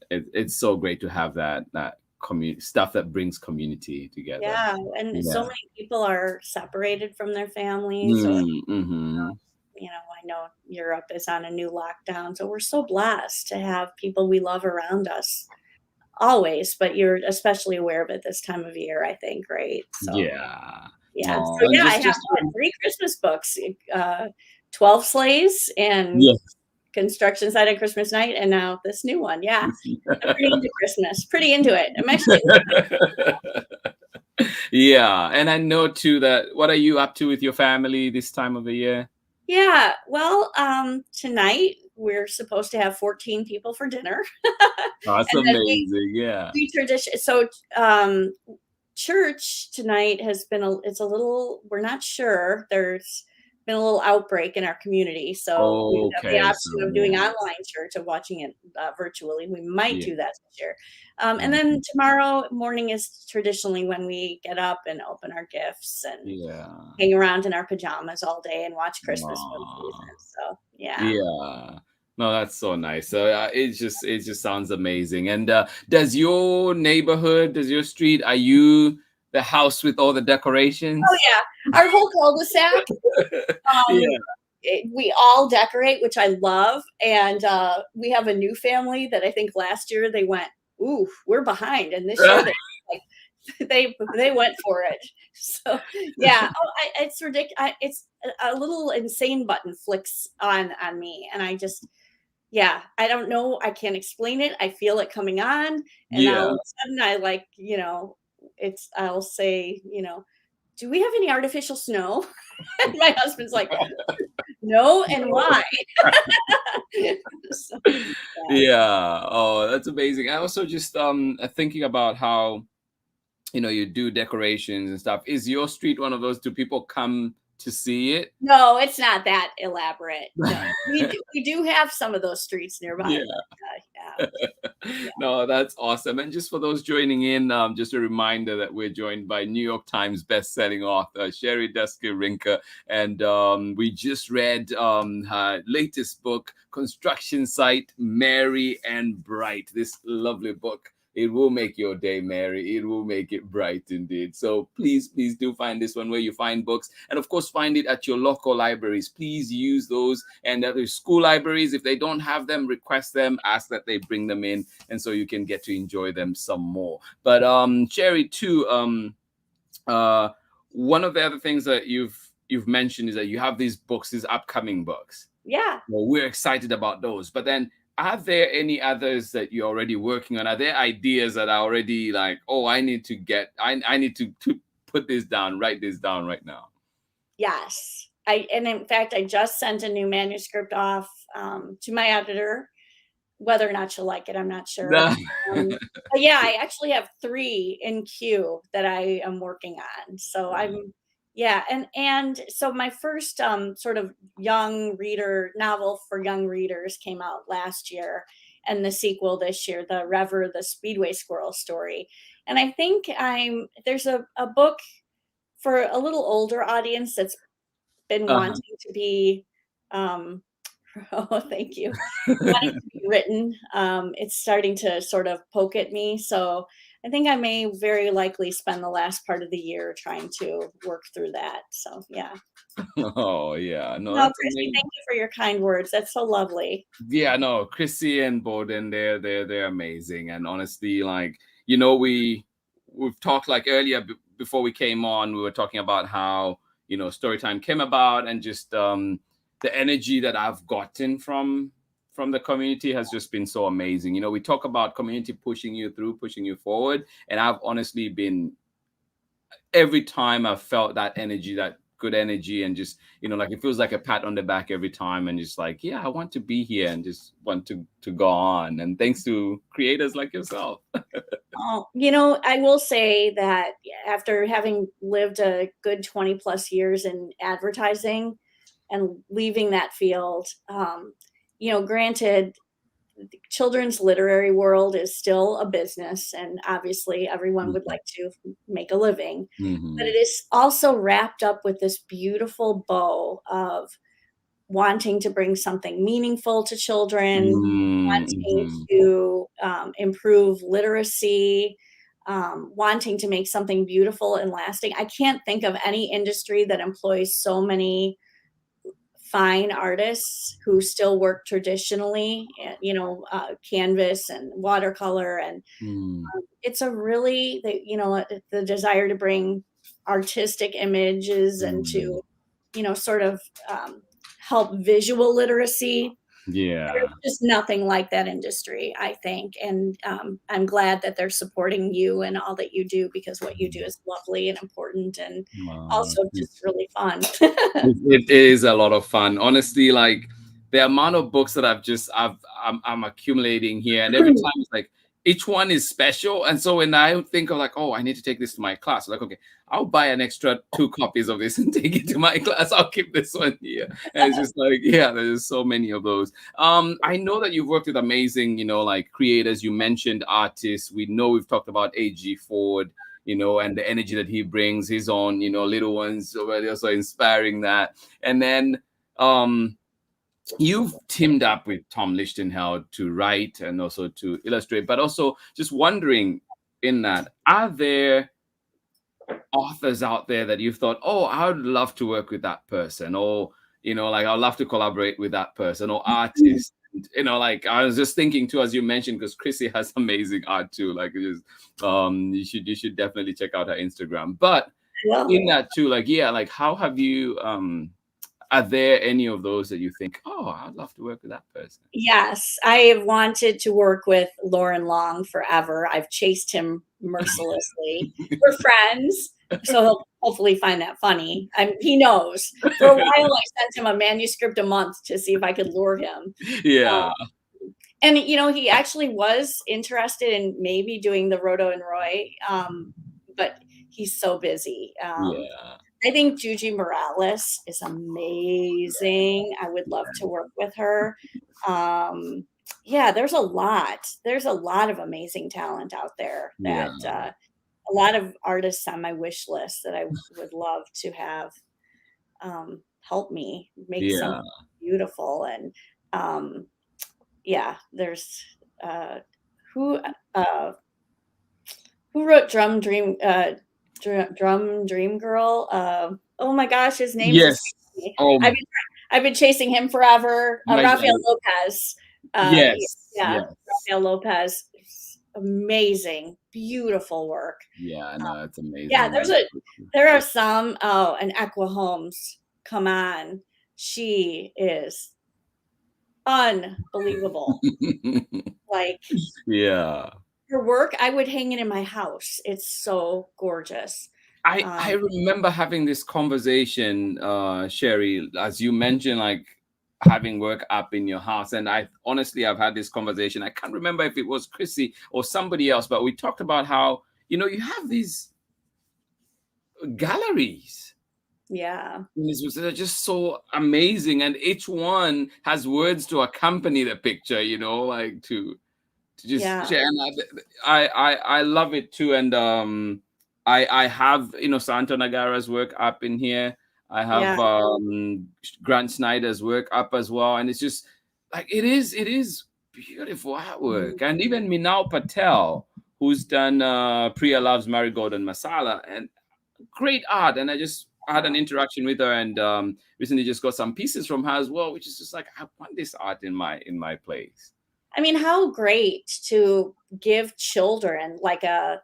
B: it's so great to have that community stuff that brings community together.
C: Yeah, and so
B: Yeah.
C: many people are separated from their families, or,
B: Mm, hmm.
C: I know Europe is on a new lockdown, so we're so blessed to have people we love around us always, but you're especially aware of it this time of year, I think, right? So,
B: Yeah.
C: yeah. So,
B: Oh, and
C: yeah, I have
B: just
C: what, 3 Christmas books, 12 Sleighs and
B: yes.
C: Construction Site on Christmas Night, and now this new one. Yeah. I'm pretty into Christmas, pretty into it. I'm actually
B: Yeah, and I know too that what are you up to with your family this time of the year?
C: Yeah, well, tonight we're supposed to have 14 people for dinner.
B: Oh, that's
C: And then we
B: amazing. Yeah.
C: we tradition so, church tonight has been it's a little, we're not sure. There's been a little outbreak in our community, so we have the
B: Okay,
C: option
B: so
C: of doing online church, of watching it virtually. We might
B: yeah.
C: do that this year. And then
B: Mhm.
C: tomorrow morning is traditionally when we get up and open our gifts and
B: Yeah.
C: hang around in our pajamas all day and watch Christmas movies.
B: Aw.
C: And so, yeah.
B: Yeah. No, that's so nice. So it just sounds amazing. And does your street, are you the house with all the
C: Oh
B: decorations?
C: yeah, our whole cul-de-sac. Um,
B: Yeah.
C: we all decorate, which I love, and we have a new family that I think last year they went, "Ooh, we're behind," and this year they like they went for it. So yeah, it's ridiculous. It's a little insane button flicks on me, and I just, yeah, I don't know. I can't explain it. I feel it coming on, and all
B: Yeah.
C: of a sudden I like, I'll say, do we have any artificial snow? And my husband's like, no, and why? So, yeah.
B: Yeah. Oh, that's amazing. I also just thinking about how you do decorations and stuff. Is your street one of those? Do people come to see it?
C: No, it's not that elaborate. No, we do have some of those streets nearby,
B: Yeah.
C: but yeah, yeah.
B: No, that's awesome. And just for those joining in, just a reminder that we're joined by New York Times best-selling author Sherry Duskey-Rinker, and we just read her latest book, Construction Site, Merry and Bright. This lovely book. It will make your day merry. It will make it bright indeed. So please, please do find this one where you find books. And of course, find it at your local libraries. Please use those. And other school libraries, if they don't have them, request them, ask that they bring them in. And so you can get to enjoy them some more. But Sherry, too, uh, one of the other things that you've mentioned is that you have these books, these upcoming books.
C: Yeah.
B: Well, we're excited about those. But then, are there any others that you're already working on? Are there ideas that are already like, oh, I need to put this down, write this down right now?
C: Yes. And in fact, I just sent a new manuscript off to my editor. Whether or not she'll like it, I'm not sure. But yeah, I actually have 3 in queue that I am working on. So yeah, and so my first sort of young reader novel for young readers came out last year, and the sequel this year, the Rever the Speedway Squirrel story. And I think there's a book for a little older audience that's been
B: Uh-huh.
C: wanting to be um oh, thank you. Wanting to be written. It's starting to sort of poke at me. So I think I may very likely spend the last part of the year trying to work through that. So yeah.
B: Oh yeah, no,
C: No,
B: that's
C: Christy,
B: amazing.
C: thank you for your kind words. That's so lovely.
B: Yeah, no, Chrissy and Bowden, they're amazing. And honestly, like, you know, we've talked like earlier before we came on, we were talking about how, you know, Storytime came about, and just the energy that I've gotten from the community has just been so amazing. You know, we talk about community pushing you through, pushing you forward, and I've honestly been, every time I've felt that energy, that good energy, and just, you know, like, it feels like a pat on the back every time, and just like, yeah, I want to be here and just want to go on. And thanks to creators like yourself.
C: Oh, you know, I will say that after having lived a good 20 plus years in advertising and leaving that field, you know, granted, children's literary world is still a business, and obviously everyone would like to make a living, but
B: Hmm.
C: it is also wrapped up with this beautiful bow of wanting to bring something meaningful to children, wanting
B: Mm-hmm.
C: to improve literacy, wanting to make something beautiful and lasting. I can't think of any industry that employs so many fine artists who still work traditionally, you know, canvas and watercolor. And it's a really, you know, the desire to bring artistic images and
B: Mm-hmm.
C: to, you know, sort of help visual literacy. There's
B: Yeah.
C: just nothing like that industry, I think. And I'm glad that they're supporting you and all that you do, because what you do is lovely and important and also just
B: Thanks.
C: really fun.
B: It is a lot of fun, honestly. Like, the amount of books that I'm accumulating here, and every time it's like each one is special. And so when I think of like, oh, I need to take this to my class, like, okay, I'll buy an extra 2 copies of this and take it to my class. I'll keep this one here. And it's just like, yeah, there's so many of those. I know that you've worked with amazing, you know, like, creators. You mentioned artists. We know we've talked about A.G. Ford, you know, and the energy that he brings, his own, you know, little ones, so they're also inspiring that. And then you've teamed up with Tom Lichtenheld to write and also to illustrate, but also just wondering, in that, are there authors out there that you've thought, oh, I would love to work with that person, or, you know, like, I'd love to collaborate with that person, or artists? You know, like, I was just thinking too, as you mentioned, because Chrissy has amazing art too. Like, it is, you should definitely check out her Instagram. But
C: Well,
B: in that too, like, yeah, like, how have you are there any of those that you think, oh, I'd love to work with that person?
C: yes, I have wanted to work with Lauren Long forever. I've chased him mercilessly. We're friends, so he'll hopefully find that funny. He knows. For a while, I sent him a manuscript a month to see if I could lure him. Uh,
B: Yeah.
C: and you know, he actually was interested in maybe doing the Roto and Roy, but he's so busy.
B: Yeah.
C: I think Juji Morales is amazing. I would love to work with her. Um, yeah, there's a lot. There's a lot of amazing talent out there
B: Yeah.
C: that a lot of artists on my wish list that I would love to have help me make
B: Yeah.
C: something beautiful. And yeah, there's uh, who uh, who wrote Drum Dream Girl. Oh my gosh, his name's
B: Yes.
C: escaping me.
B: Um.
C: I've been chasing him forever.
B: My
C: Rafael
B: God.
C: Lopez.
B: Yes.
C: Yeah,
B: Yes.
C: Rafael Lopez. Amazing, beautiful work.
B: Yeah. I know. It's
C: Yeah,
B: amazing.
C: there are some. Oh, and Equa Holmes. Come on, she is unbelievable. Like,
B: Yeah.
C: her work, I would hang it in my house. It's so gorgeous.
B: I remember having this conversation, Sherry, as you mentioned, like, having work up in your house. And I honestly, I've had this conversation. I can't remember if it was Chrissy or somebody else, but we talked about how, you know, you have these galleries.
C: Yeah.
B: They're just so amazing, and each one has words to accompany the picture. You know, like, to just
C: Yeah.
B: share. And I love it too. And I have, you know, Santo Nagara's work up in here. I have
C: Yeah.
B: Grant Snyder's work up as well, and it's just like, it is beautiful artwork. And even Minal Patel, who's done Priya Loves Marigold and Masala, and great art. And I had an interaction with her, and recently just got some pieces from her as well, which is just like, I want this art in my place.
C: I mean, how great to give children like a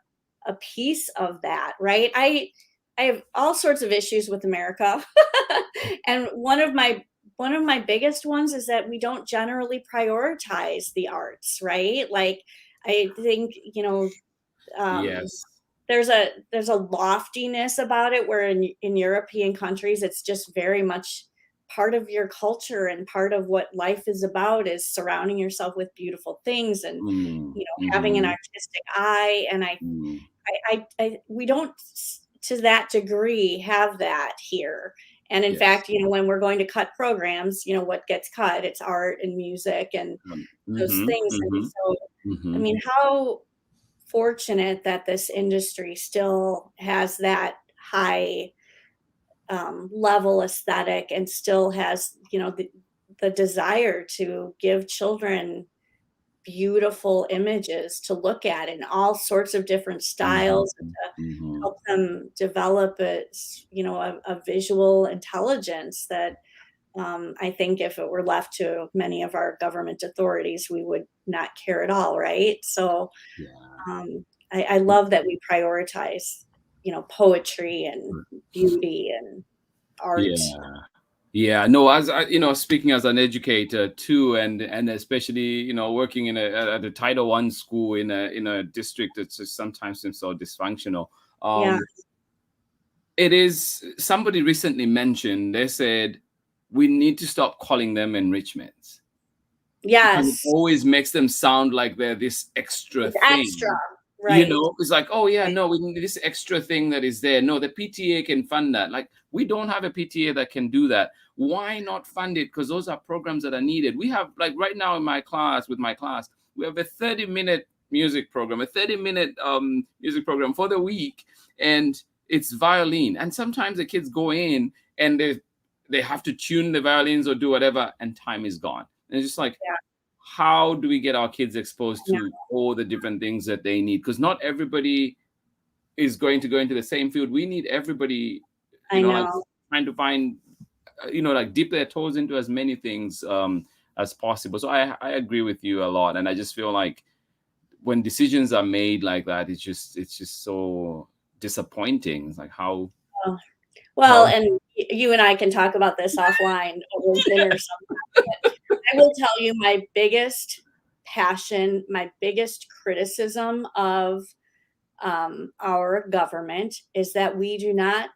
C: piece of that, right? I have all sorts of issues with America. And one of my biggest ones is that we don't generally prioritize the arts, right? Like I think,
B: Yes.
C: there's a loftiness about it where in European countries it's just very much part of your culture, and part of what life is about is surrounding yourself with beautiful things, and having an artistic eye. And we don't to that degree have that here. And in
B: Yes.
C: fact, when we're going to cut programs, what gets cut, it's art and music and those things. And so, I mean, how fortunate that this industry still has that high level aesthetic, and still has, the desire to give children beautiful images to look at in all sorts of different styles, and to help them develop a visual intelligence that I think if it were left to many of our government authorities, we would not care at all, right? So I love that we prioritize, poetry and beauty and art.
B: Yeah, no, as speaking as an educator too, and especially working at a Title I school in a district that's just sometimes seems so dysfunctional. It is, somebody recently mentioned, they said we need to stop calling them enrichments.
C: Yes,
B: it always makes them sound like they're this extra thing.
C: Extra, right?
B: It's like, oh yeah, no, we need this extra thing that is there. No, the PTA can fund that. Like, we don't have a PTA that can do that. Why not fund it? Because those are programs that are needed. We have, like, right now in my class, we have a 30-minute music program, a 30-minute music program for the week, and it's violin. And sometimes the kids go in and they have to tune the violins or do whatever, and time is gone. And it's just like, how do we get our kids exposed to all the different things that they need? Because not everybody is going to go into the same field. We need everybody, like, trying to find, like, dip their toes into as many things as possible. So I agree with you a lot. And I just feel like when decisions are made like that, it's just so disappointing. It's like, how...
C: And you and I can talk about this offline over dinner sometime. I will tell you my biggest passion, my biggest criticism of our government is that we do not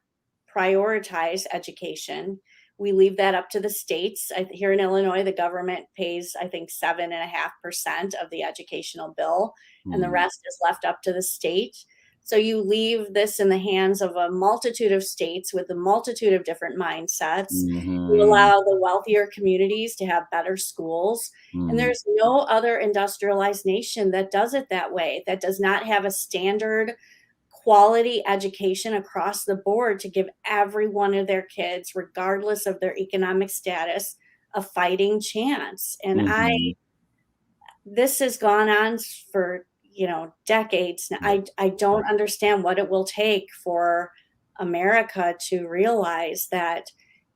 C: prioritize education. We leave that up to the states. Here in Illinois, the government pays, I think, 7.5% of the educational bill, and the rest is left up to the state. So you leave this in the hands of a multitude of states with a multitude of different mindsets. You allow the wealthier communities to have better schools. And there's no other industrialized nation that does it that way, that does not have a standard quality education across the board to give every one of their kids, regardless of their economic status, a fighting chance. And this has gone on for decades. I don't understand what it will take for America to realize that,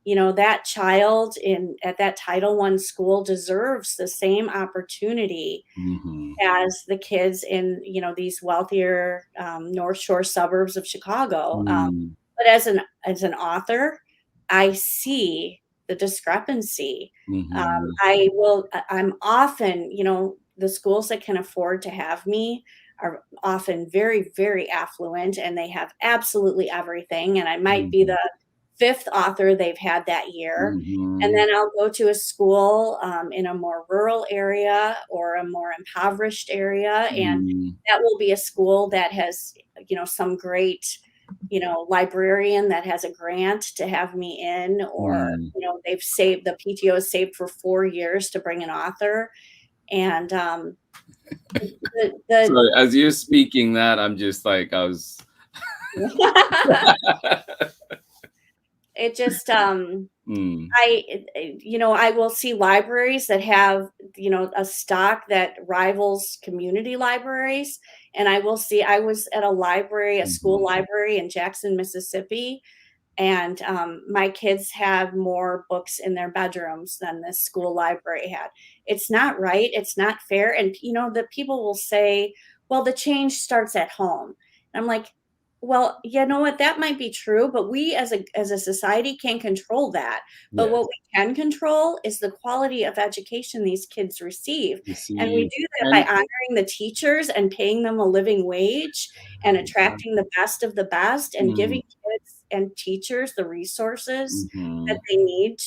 C: that child at that Title I school deserves the same opportunity as the kids in, these wealthier North Shore suburbs of Chicago. But as an author, I see the discrepancy. I'm often, the schools that can afford to have me are often very, very affluent, and they have absolutely everything. And I might be the 5th author they've had that year. And then I'll go to a school in a more rural area or a more impoverished area. And that will be a school that has, some great, librarian that has a grant to have me in, or, they've saved, the PTO has saved for 4 years to bring an author. And
B: so as you're speaking that, I'm just like, I was
C: It just,
B: Mm.
C: I will see libraries that have, a stock that rivals community libraries. And I was at a school
B: Mhm.
C: library in Jackson, Mississippi, and my kids have more books in their bedrooms than this school library had. It's not right. It's not fair. And the people will say, well, the change starts at home. And I'm like, well, you know what, that might be true, but we as a society can't control that. But
B: Yes.
C: what we can control is the quality of education these kids receive.
B: You
C: And we
B: see,
C: do that by
B: and
C: honoring the teachers and paying them a living wage and attracting the best of the best and giving kids and teachers the resources that
B: mm-hmm.
C: they need,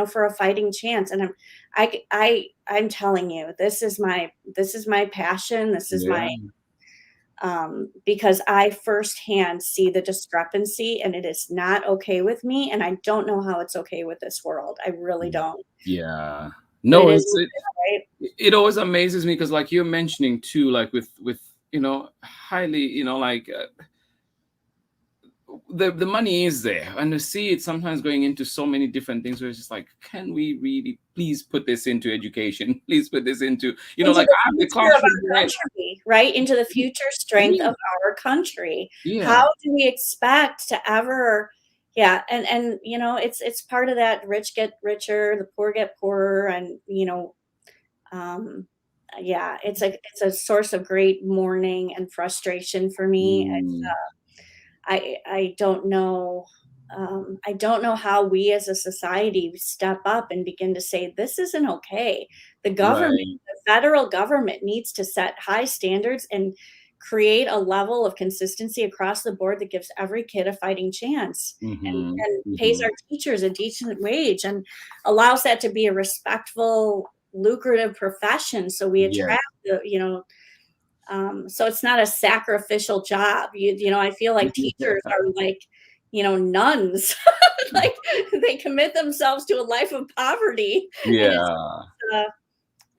C: for a fighting chance. And I'm telling you, this is my passion. This is my
B: Yeah.
C: because I firsthand see the discrepancy, and it is not okay with me. And I don't know how it's okay with this world. I really don't.
B: Yeah.
C: But it
B: No,
C: is
B: it's
C: right.
B: it always amazes me because like you're mentioning too, like with highly, like the money is there, and to see it sometimes going into so many different things where it's just like, can we really please put this into education? Please put this into,
C: Into
B: like
C: the
B: I have the
C: future of
B: classroom
C: our
B: where
C: country, right? Into the future strength
B: yeah,
C: of our country.
B: yeah.
C: How do we expect to ever, yeah, and it's part of that rich get richer, the poor get poorer, and um yeah, it's a source of great mourning and frustration for me.
B: Mm,
C: I don't know. I don't know how we as a society step up and begin to say, this isn't okay. The government,
B: right.
C: the federal government needs to set high standards and create a level of consistency across the board that gives every kid a fighting chance and,
B: Mm-hmm.
C: and pays
B: Mm-hmm.
C: our teachers a decent wage and allows that to be a respectful, lucrative profession. So we
B: Yes.
C: attract so it's not a sacrificial job. I feel like teachers are like, nuns. Like they commit themselves to a life of poverty, and
B: Yeah.
C: uh,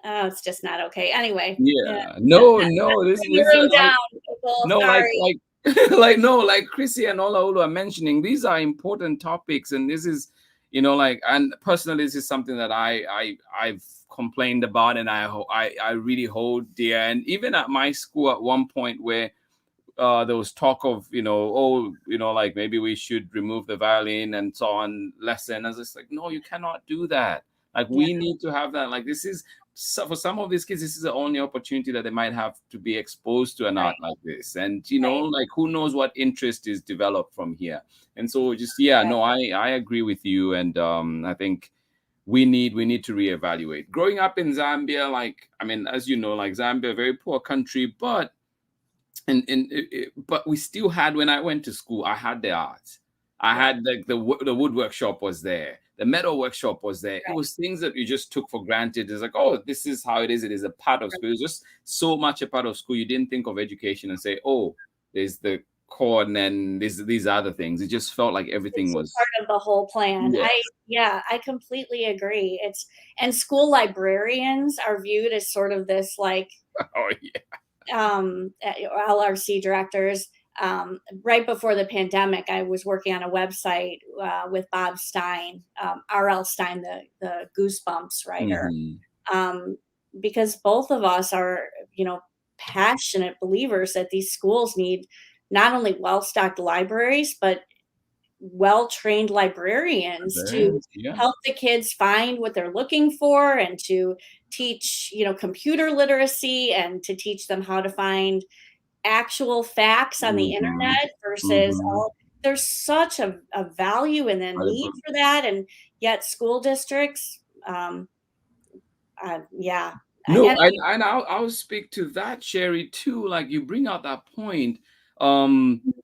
C: it's just not okay. Anyway, yeah,
B: Yeah.
C: not,
B: No,
C: not
B: no, this
C: bring the
B: this
C: room
B: like
C: down, people.
B: no,
C: Sorry.
B: like no, like Chrissy and Olaolu are mentioning, these are important topics, and this is, and personally, this is something that I've complained about, and I really hold dear. And even at my school, at one point where there was talk of, like maybe we should remove the violin and so on lesson. I was just like, no, you cannot do that. Like
C: Yeah,
B: we need to have that. Like this is, so for some of these kids, this is the only opportunity that they might have to be exposed to an
C: right,
B: art like this. And
C: right.
B: like who knows what interest is developed from here. And so just yeah,
C: Right.
B: no, I agree with you. And I think we need to reevaluate. Growing up in Zambia, like I mean, as you know, like Zambia, a very poor country, but but we still had, when I went to school, I had the art. I
C: Yeah,
B: had like the wood workshop was there, the metal workshop was there. It
C: right,
B: was things that you just took for granted. It's like, oh, this is how it is. It is a part of
C: right.
B: school. It's just so much a part of school. You didn't think of education and say, oh, there's the corn and these other things. It just felt like everything
C: It's a
B: was
C: part of the whole plan.
B: yes.
C: Yeah, I completely agree. And school librarians are viewed as sort of this like
B: Oh yeah.
C: LRC directors. Right before the pandemic, I was working on a website with Bob Stein, R.L. Stein, the Goosebumps writer,
B: Hmm.
C: um, because both of us are, passionate believers that these schools need not only well-stocked libraries, but well-trained librarians to
B: Yeah.
C: help the kids find what they're looking for and to teach, computer literacy and to teach them how to find actual facts on the
B: Hmm.
C: internet versus
B: Hmm.
C: all there's such a value and a need for that, and yet school districts, yeah,
B: No,
C: and
B: and I'll speak to that, Sherry, too. Like you bring out that point.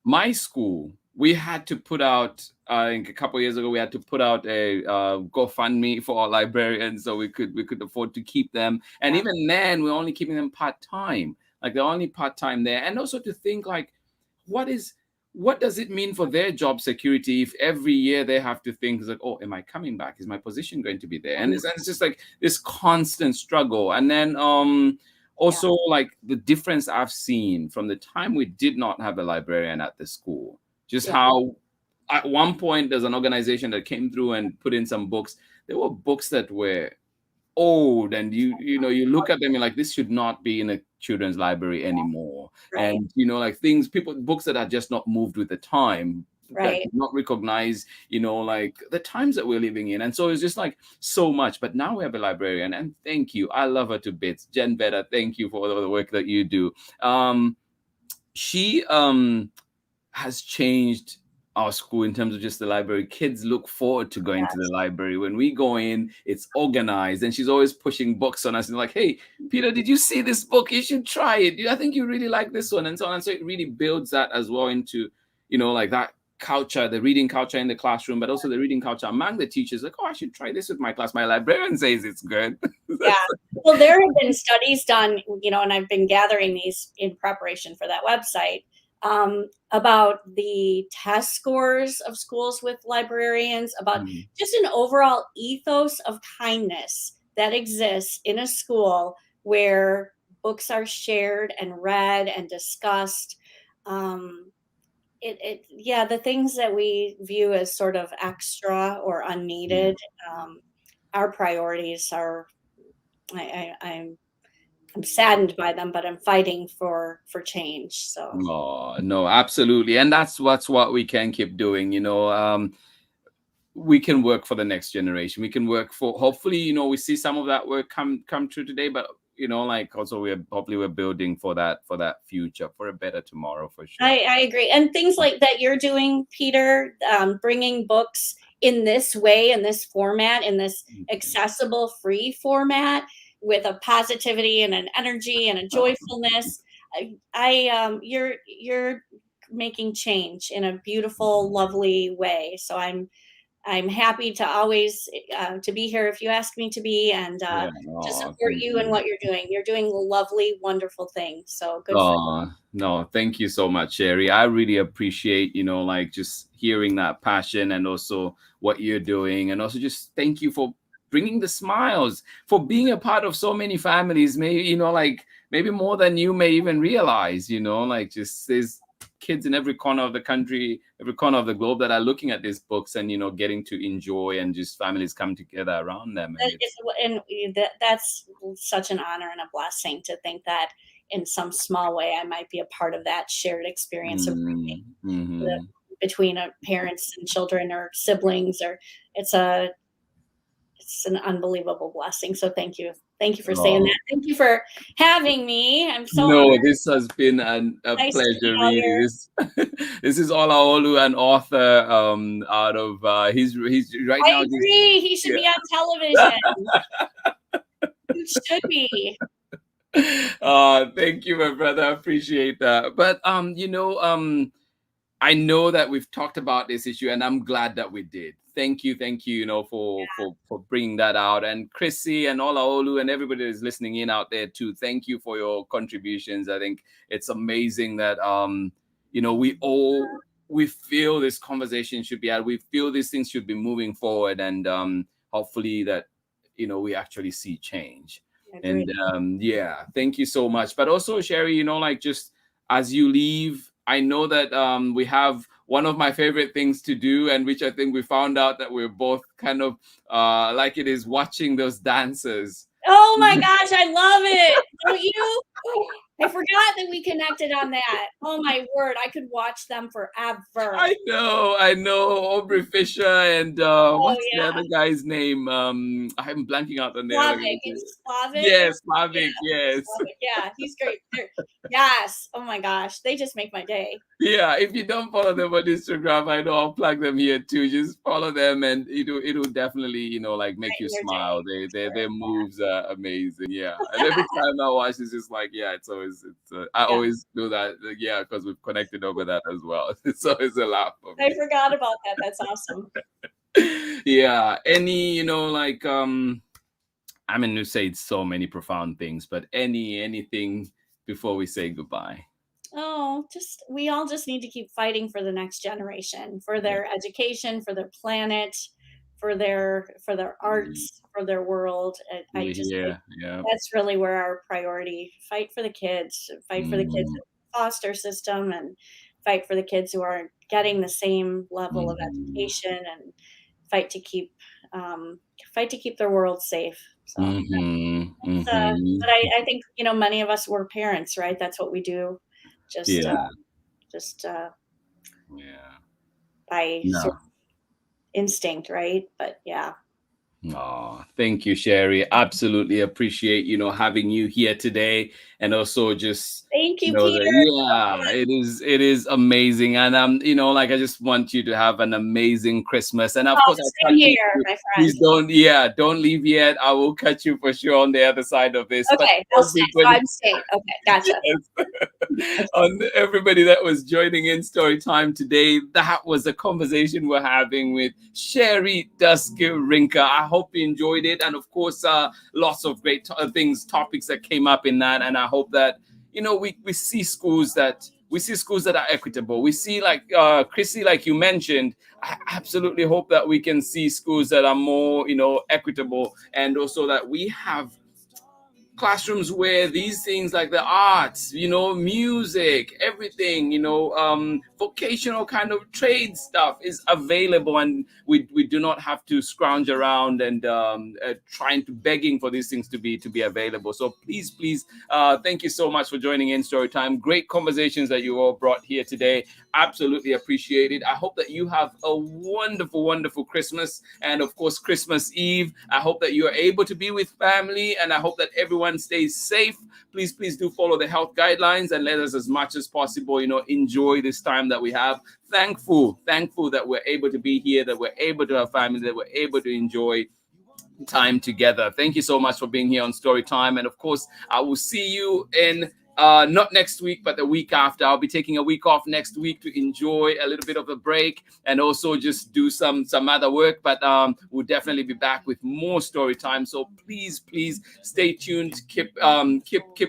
B: My school, we had to put out, I think a couple of years ago, we had to put out a GoFundMe for our librarians so we could afford to keep them. And
C: yeah,
B: even then, we're only keeping them part time. Like they're only part time there. And also to think like, what is what does it mean for their job security if every year they have to think like, oh, am I coming back? Is my position going to be there? And it's just like this constant struggle. And then
C: yeah,
B: also like the difference I've seen from the time we did not have a librarian at the school, just
C: yeah,
B: how at one point there's an organization that came through and put in some books. There were books that were old, and you look at them and like, this should not be in a children's library anymore.
C: Right.
B: And like books that are just not moved with the time, that
C: Right.
B: do not recognize like the times that we're living in. And so it's just like so much. But now we have a librarian, and thank you, I love her to bits, Jen Beda. Thank you for all the work that you do. She has changed our school in terms of just the library. Kids look forward to going to the library. When we go in, it's organized, and she's always pushing books on us and like, hey, Peter, did you see this book? You should try it. I think you really like this one, and so on. And so it really builds that as well into, like that culture, the reading culture in the classroom, but also the reading culture among the teachers. Like, oh, I should try this with my class. My librarian says it's good.
C: Yeah. Well, there have been studies done, and I've been gathering these in preparation for that website, about the test scores of schools with librarians, about just an overall ethos of kindness that exists in a school where books are shared and read and discussed. The things that we view as sort of extra or unneeded, our priorities are, I'm saddened by them, but I'm fighting for change. So
B: no, absolutely. And that's what we can keep doing. We can work for the next generation. We can work for, hopefully, we see some of that work come true today, but like also we're building for that future, for a better tomorrow, for sure.
C: I agree. And things like that you're doing, Peter, bringing books in this way, in this format, in this accessible, free format, with a positivity and an energy and a joyfulness. You're making change in a beautiful, lovely way. So I'm happy to always to be here if you ask me to be, and to support you in what you're doing. You're doing lovely, wonderful things. So good for you.
B: No, thank you so much, Sherry. I really appreciate, like just hearing that passion, and also what you're doing, and also just thank you for bringing the smiles, for being a part of so many families. Maybe, like maybe more than you may even realize, like just there's kids in every corner of the country, every corner of the globe that are looking at these books and, getting to enjoy, and just families come together around them.
C: And that's such an honor and a blessing to think that in some small way I might be a part of that shared experience of reading between parents and children or siblings, or it's an unbelievable blessing. So thank you for saying that. Thank you for having me. I'm so honored.
B: This has been a
C: Nice
B: pleasure reading this. This is Olaolu, an author out of he's right now.
C: I agree. He should be on television. He should be.
B: Thank you, my brother. I appreciate that. But I know that we've talked about this issue, and I'm glad that we did. Thank you, for bringing that out. And Chrissy and Olaolu and everybody that's listening in out there too, thank you for your contributions. I think it's amazing that we feel this conversation should be had. We feel these things should be moving forward, and hopefully that we actually see change. And thank you so much. But also, Sherry, like just as you leave, I know that we have one of my favorite things to do, and which I think we found out that we're both kind of like it, is watching those dancers.
C: Oh my gosh, I love it. Don't you? I forgot that we connected on that. Oh my word, I could watch them forever.
B: I know. Aubrey Fisher and what's the other guy's name? I'm blanking out the name.
C: Slavic.
B: Yes, Slavic. Yes.
C: Slavic. Yeah, he's great. Yes. Oh my gosh, they just make my day.
B: Yeah, if you don't follow them on Instagram, I know I'll plug them here too. Just follow them, and it'll definitely make you smile. Their moves are amazing. Yeah, and every time I watch, it's just like I always do that. Yeah, because we've connected over that as well. It's always a laugh for me.
C: I forgot about that. That's awesome.
B: Yeah. Any I mean, you say so many profound things, but anything before we say goodbye?
C: Oh, we all just need to keep fighting for the next generation, for their education, for their planet, for their arts, for their world. That's really where our priority: fight for the kids, fight for the kids in the foster system, and fight for the kids who aren't getting the same level of education, and fight to keep their world safe. So, but I think, many of us were parents, right? That's what we do, just
B: Yeah.
C: just
B: Yeah.
C: by sort
B: No.
C: of instinct, right? But yeah.
B: Oh, thank you, Sherry. Absolutely appreciate, having you here today. And also just,
C: Thank you, Peter.
B: it is amazing. And like I just want you to have an amazing Christmas. And of
C: Oh,
B: course I'll
C: same
B: catch you.
C: here, my
B: Please
C: friend.
B: don't leave yet. I will catch you for sure on the other side of this. But
C: Okay, I'll stay. So
B: everybody,
C: I'm staying. Okay, gotcha.
B: yes. On everybody that was joining in story time today, that was a conversation we're having with sherryduskeyrinker. I hope you enjoyed it, and of course lots of great topics that came up in that. And I hope that we see schools that are equitable. We see, like Chrissy, like you mentioned, I absolutely hope that we can see schools that are more equitable, and also that we have classrooms where these things like the arts, music, everything, vocational kind of trade stuff is available, and we do not have to scrounge around and trying to begging for these things to be available. So please, thank you so much for joining in Storytime. Great conversations that you all brought here today. Absolutely appreciate it. I hope that you have a wonderful, wonderful Christmas, and of course Christmas Eve. I hope that you are able to be with family, and I hope that everyone stays safe. Please do follow the health guidelines, and let us, as much as possible, enjoy this time that we have. Thankful that we're able to be here, that we're able to have family, that we're able to enjoy time together. Thank you so much for being here on Storytime. And of course, I will see you in not next week, but the week after. I'll be taking a week off next week to enjoy a little bit of a break, and also just do some other work. But we'll definitely be back with more story time. So please stay tuned. Keep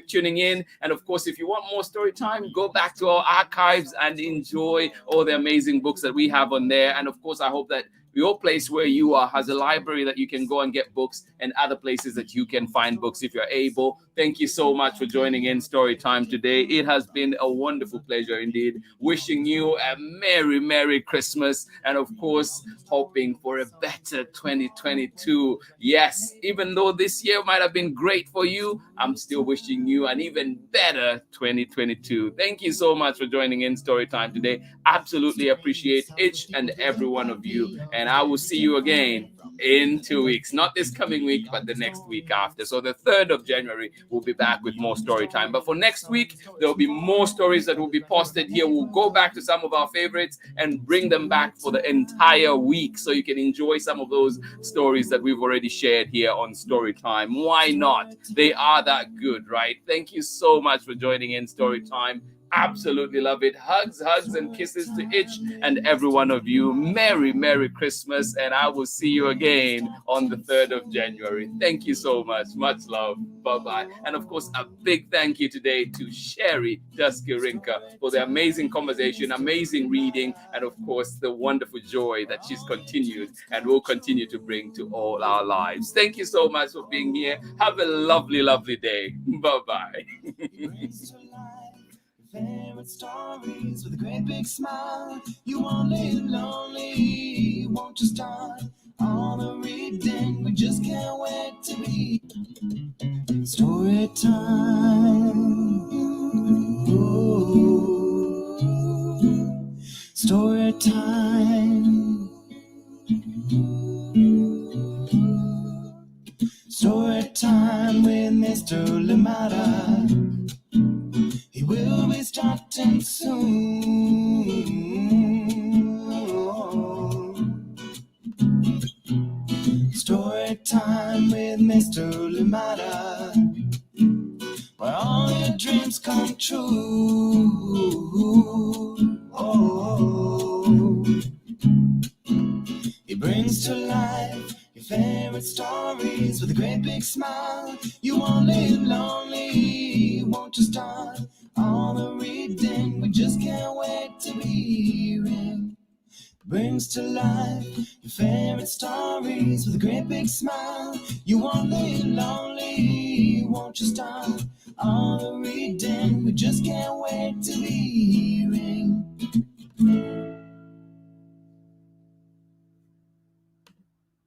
B: tuning in. And of course, if you want more story time, go back to our archives and enjoy all the amazing books that we have on there. And of course, I hope that your place where you are has a library that you can go and get books, and other places that you can find books if you're able. Thank you so much for joining in Story Time today. It has been a wonderful pleasure indeed. Wishing you a Merry Christmas, and of course, hoping for a better 2022. Yes, even though this year might have been great for you, I'm still wishing you an even better 2022. Thank you so much for joining in Story Time today. Absolutely appreciate each and every one of you. And I will see you again in 2 weeks. Not this coming week, but the next week after. So the 3rd of January, we'll be back with more story time. But for next week, there'll be more stories that will be posted here. We'll go back to some of our favorites and bring them back for the entire week, so you can enjoy some of those stories that we've already shared here on Story Time. Why not? They are that good, right? Thank you so much for joining in Story Time. Absolutely love it. Hugs and kisses to each and every one of you. Merry Christmas, and I will see you again on the 3rd of January. Thank you so much. Much love. Bye-bye. And of course, a big thank you today to sherryduskeyrinker for the amazing conversation, amazing reading, and of course, the wonderful joy that she's continued and will continue to bring to all our lives. Thank you so much for being here. Have a lovely day. Bye-bye.
A: Favorite stories with a great big smile. You won't live lonely, won't you start all the reading? We just can't wait to be story time. Ooh, story time. Story time with Mr. Lamada. He will be starting soon. Story time with Mr. Lamada, where all your dreams come true. Oh, he brings to life your favorite stories with a great big smile. You won't live lonely, won't you start all the reading? We just can't wait to be hearing. Brings to life your favorite stories with a great big smile. You won't live lonely, won't you start all the reading? We just can't wait to be hearing.